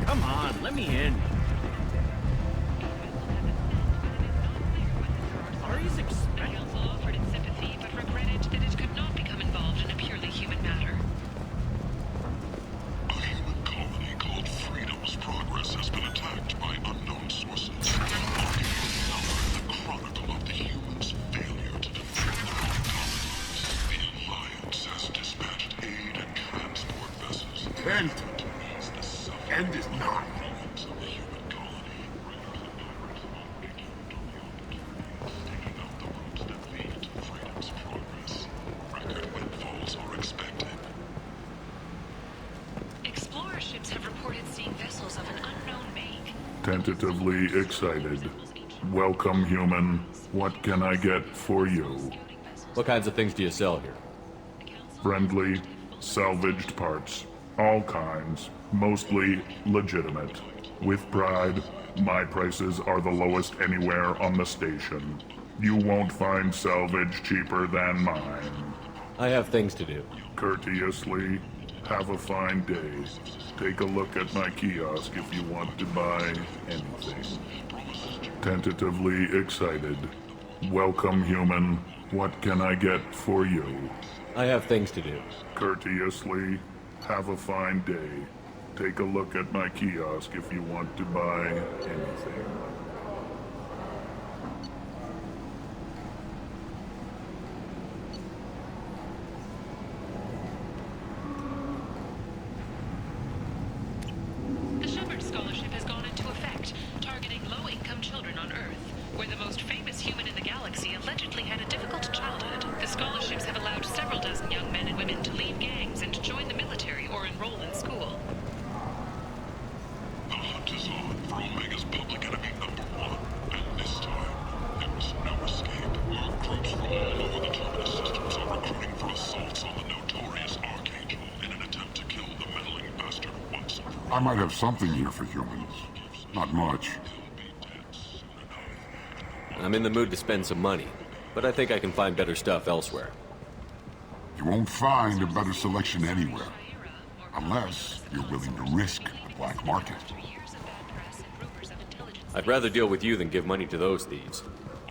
Come on, let me in. Ari's expecting. Council offered its sympathy, but regretted that it could not become involved in a purely human matter. A human colony called Freedom's progress has been attacked by unknown sources. The chronicle of the humans' failure to defend their own colonies. The Alliance has dispatched aid and transport vessels. End is not. Explorer ships have reported seeing vessels of an unknown make. Tentatively excited. Welcome, human. What can I get for you? What kinds of things do you sell here? Friendly, salvaged parts. All kinds. Mostly legitimate. With pride, my prices are the lowest anywhere on the station. You won't find salvage cheaper than mine. I have things to do. Courteously, have a fine day. Take a look at my kiosk if you want to buy anything. Tentatively excited. Welcome, human. What can I get for you? I have things to do. Courteously, have a fine day. Take a look at my kiosk if you want to buy anything. The Shepard scholarship has gone into effect, targeting low-income children on Earth, where the most famous human in the galaxy allegedly had a difficult childhood. The scholarships have allowed several dozen young men and women to leave gangs and to join the military or enroll in school. The hunt is on for Omega's public enemy #1, and this time, there is no escape. Our groups from all over the Terminus systems are recruiting for assaults on the notorious Archangel in an attempt to kill the meddling bastard once and for all. I might have something here for humans. Not much. I'm in the mood to spend some money, but I think I can find better stuff elsewhere. You won't find a better selection anywhere. Unless you're willing to risk the black market. I'd rather deal with you than give money to those thieves.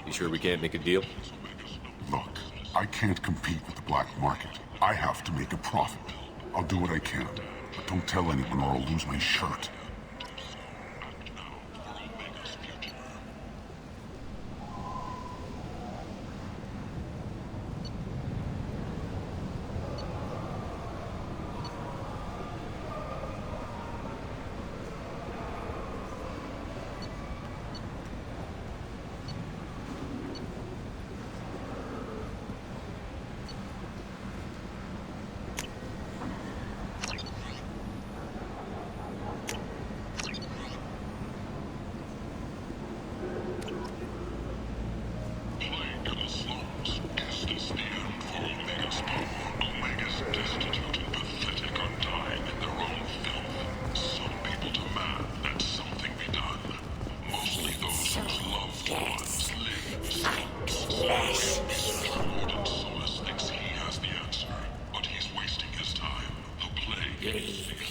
You sure we can't make a deal? Look, I can't compete with the black market. I have to make a profit. I'll do what I can, but don't tell anyone or I'll lose my shirt.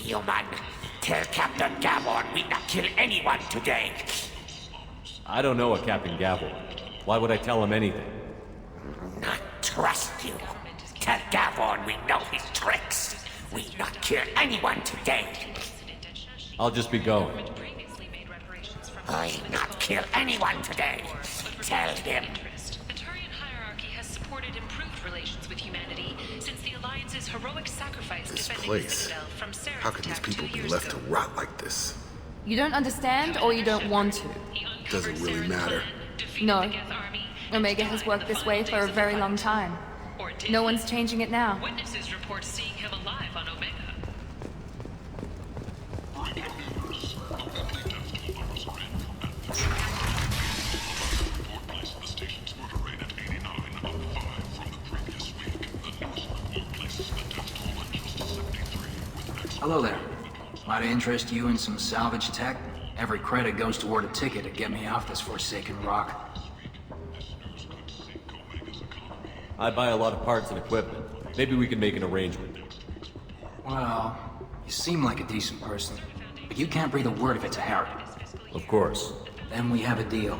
Human, tell Captain Gavon we not kill anyone today. I don't know a Captain Gavel. Why would I tell him anything? Not trust you. Tell Gavon we know his tricks. We not kill anyone today. I'll just be going. I not kill anyone today. Tell him. The Turian hierarchy has supported improved relations with humanity since the Alliance's heroic sacrifice This defending place. the Citadel from Saren's How could these attack people 2 be years left ago. to rot like this? You don't understand, or you don't want to? Doesn't really matter. No. Omega has worked this way for a very long time. No one's changing it now. Witnesses report seeing him alive on Omega. Hello there. Might interest you in some salvage tech? Every credit goes toward a ticket to get me off this forsaken rock. I buy a lot of parts and equipment. Maybe we can make an arrangement. Well, you seem like a decent person, but you can't breathe a word of it to Harry. Of course. Then we have a deal.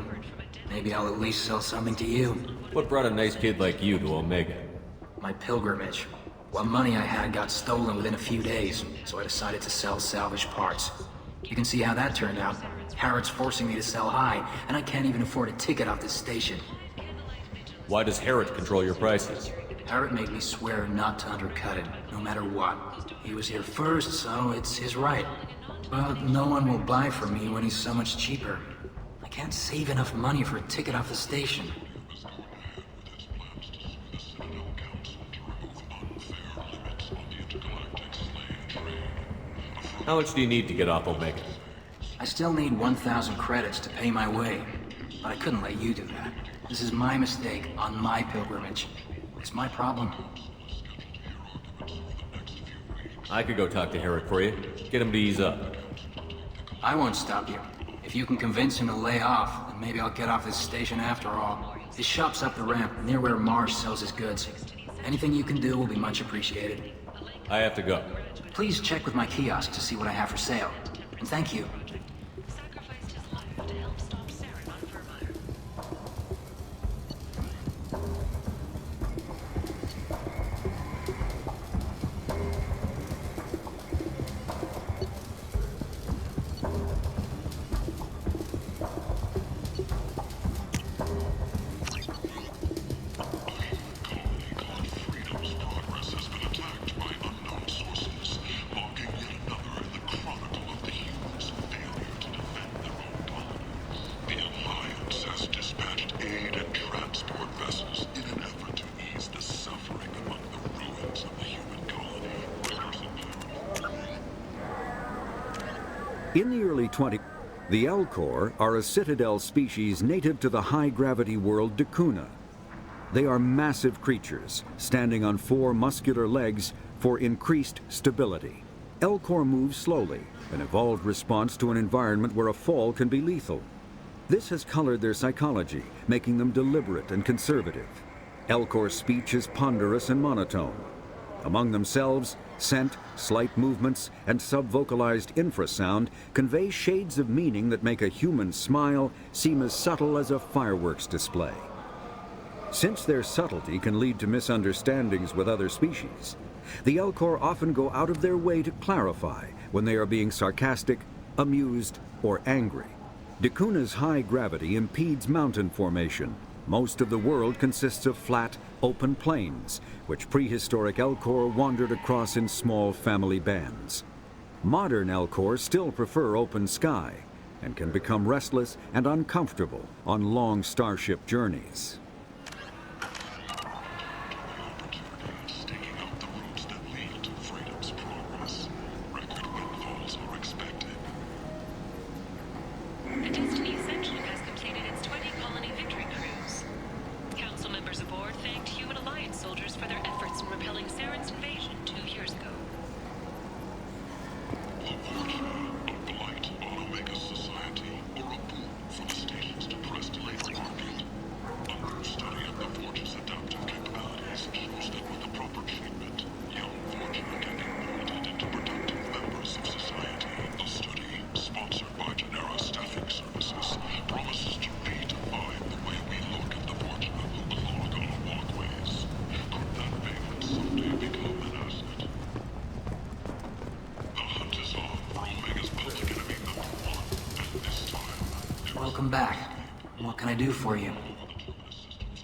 Maybe I'll at least sell something to you. What brought a nice kid like you to Omega? My pilgrimage. What money I had got stolen within a few days, so I decided to sell salvaged parts. You can see how that turned out. Harrod's forcing me to sell high, and I can't even afford a ticket off this station. Why does Herod control your prices? Harrod made me swear not to undercut it, no matter what. He was here first, so it's his right. But no one will buy from me when he's so much cheaper. I can't save enough money for a ticket off the station. How much do you need to get off Omega? I still need 1,000 credits to pay my way, but I couldn't let you do that. This is my mistake on my pilgrimage. It's my problem. I could go talk to Herod for you. Get him to ease up. I won't stop you. If you can convince him to lay off, then maybe I'll get off this station after all. His shop's up the ramp, near where Marsh sells his goods. Anything you can do will be much appreciated. I have to go. Please check with my kiosk to see what I have for sale. And thank you. In the early 20s, the Elcor are a Citadel species native to the high-gravity world Dakuna. They are massive creatures, standing on 4 muscular legs for increased stability. Elcor move slowly, an evolved response to an environment where a fall can be lethal. This has colored their psychology, making them deliberate and conservative. Elcor's speech is ponderous and monotone. Among themselves, scent, slight movements, and sub-vocalized infrasound convey shades of meaning that make a human smile seem as subtle as a fireworks display. Since their subtlety can lead to misunderstandings with other species, the Elcor often go out of their way to clarify when they are being sarcastic, amused, or angry. Dakuna's high gravity impedes mountain formation. Most of the world consists of flat, open plains, which prehistoric Elcor wandered across in small family bands. Modern Elcor still prefer open sky, and can become restless and uncomfortable on long starship journeys. The Destiny Ascension has completed its 20-colony victory cruise. Council members aboard thanked Human Alliance soldiers for their efforts in repelling Saren's invasion 2 years ago. A blight on Omega's society, or a boon for the station's depressed labor market. Welcome back. What can I do for you?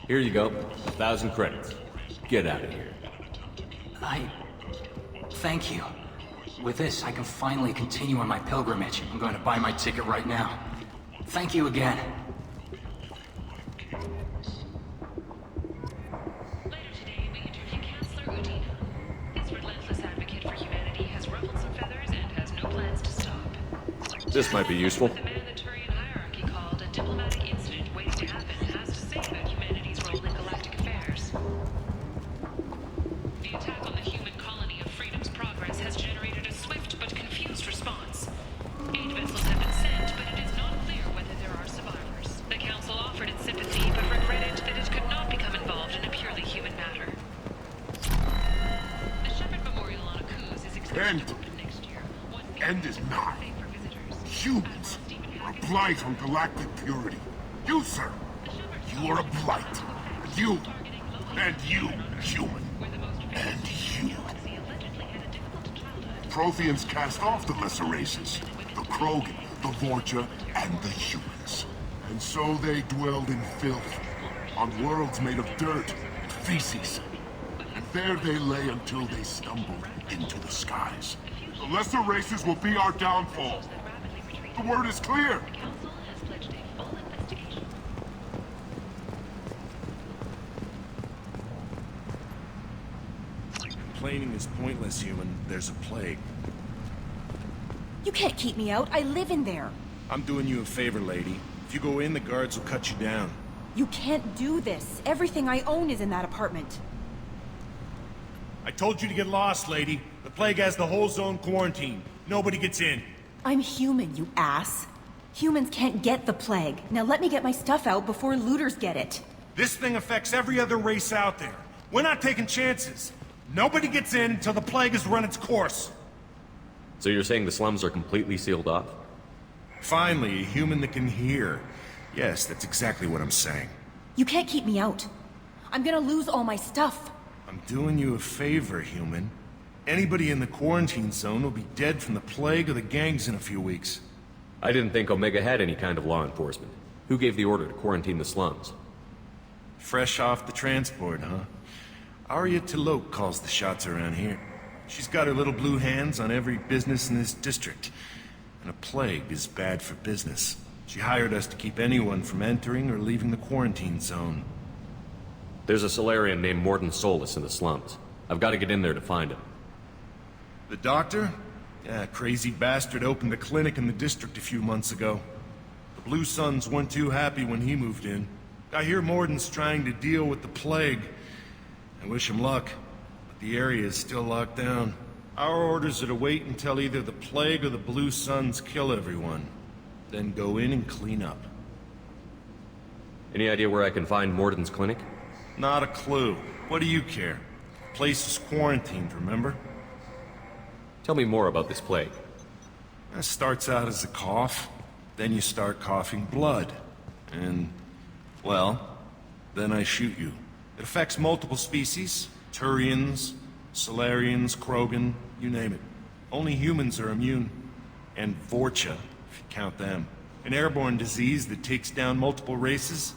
Here you go. 1,000 credits. Get out of here. Thank you. With this, I can finally continue on my pilgrimage. I'm going to buy my ticket right now. Thank you again. This might be useful. The man the Turian hierarchy called a diplomatic incident waiting to happen has to say about humanity's role in galactic affairs. The attack on the human colony of Freedom's Progress has generated a swift but confused response. Aid vessels have been sent, but it is not clear whether there are survivors. The Council offered its sympathy, but regretted that it could not become involved in a purely human matter. The Shepard Memorial on Akuz is expected to open next year. End is nigh. Humans are a blight on galactic purity. You, sir, you are a blight. You, and you, human. And you. Protheans cast off the lesser races, the Krogan, the Vorcha, and the humans. And so they dwelled in filth, on worlds made of dirt and feces. And there they lay until they stumbled into the skies. The lesser races will be our downfall. The word is clear. Complaining is pointless, human. There's a plague. You can't keep me out. I live in there. I'm doing you a favor, lady. If you go in, the guards will cut you down. You can't do this. Everything I own is in that apartment. I told you to get lost, lady. The plague has the whole zone quarantined. Nobody gets in. I'm human, you ass. Humans can't get the plague. Now let me get my stuff out before looters get it. This thing affects every other race out there. We're not taking chances. Nobody gets in until the plague has run its course. So you're saying the slums are completely sealed off? Finally, a human that can hear. Yes, that's exactly what I'm saying. You can't keep me out. I'm gonna lose all my stuff. I'm doing you a favor, human. Anybody in the quarantine zone will be dead from the plague or the gangs in a few weeks. I didn't think Omega had any kind of law enforcement. Who gave the order to quarantine the slums? Fresh off the transport, huh? Arya T'Loak calls the shots around here. She's got her little blue hands on every business in this district. And a plague is bad for business. She hired us to keep anyone from entering or leaving the quarantine zone. There's a Solarian named Mordin Solus in the slums. I've got to get in there to find him. The doctor? Yeah, crazy bastard opened a clinic in the district a few months ago. The Blue Suns weren't too happy when he moved in. I hear Mordin's trying to deal with the plague. I wish him luck, but the area is still locked down. Our orders are to wait until either the plague or the Blue Suns kill everyone. Then go in and clean up. Any idea where I can find Mordin's clinic? Not a clue. What do you care? The place is quarantined, remember? Tell me more about this plague. It starts out as a cough, then you start coughing blood. And, well, then I shoot you. It affects multiple species. Turians, Solarians, Krogan, you name it. Only humans are immune. And Vorcha, if you count them. An airborne disease that takes down multiple races.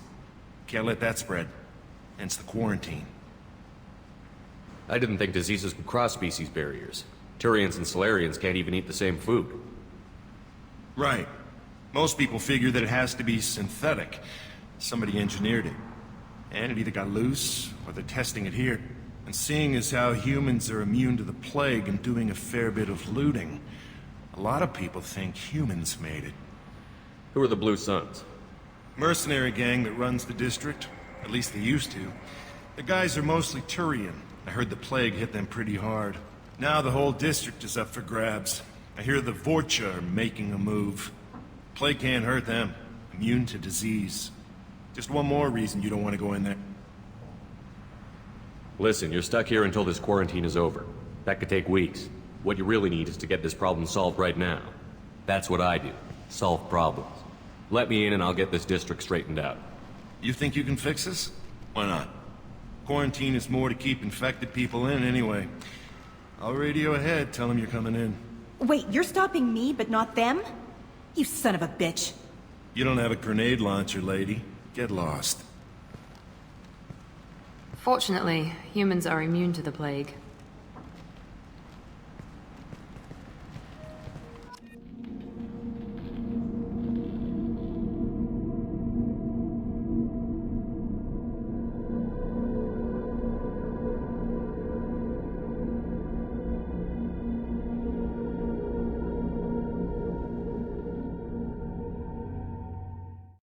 Can't let that spread. Hence the quarantine. I didn't think diseases could cross species barriers. Turians and Solarians can't even eat the same food. Right. Most people figure that it has to be synthetic. Somebody engineered it. And it either got loose, or they're testing it here. And seeing as how humans are immune to the plague and doing a fair bit of looting, a lot of people think humans made it. Who are the Blue Suns? Mercenary gang that runs the district. At least they used to. The guys are mostly Turian. I heard the plague hit them pretty hard. Now the whole district is up for grabs. I hear the Vorcha are making a move. Plague can't hurt them. Immune to disease. Just one more reason you don't want to go in there. Listen, you're stuck here until this quarantine is over. That could take weeks. What you really need is to get this problem solved right now. That's what I do. Solve problems. Let me in and I'll get this district straightened out. You think you can fix this? Why not? Quarantine is more to keep infected people in anyway. I'll radio ahead, tell them you're coming in. Wait, you're stopping me, but not them? You son of a bitch. You don't have a grenade launcher, lady. Get lost. Fortunately, humans are immune to the plague.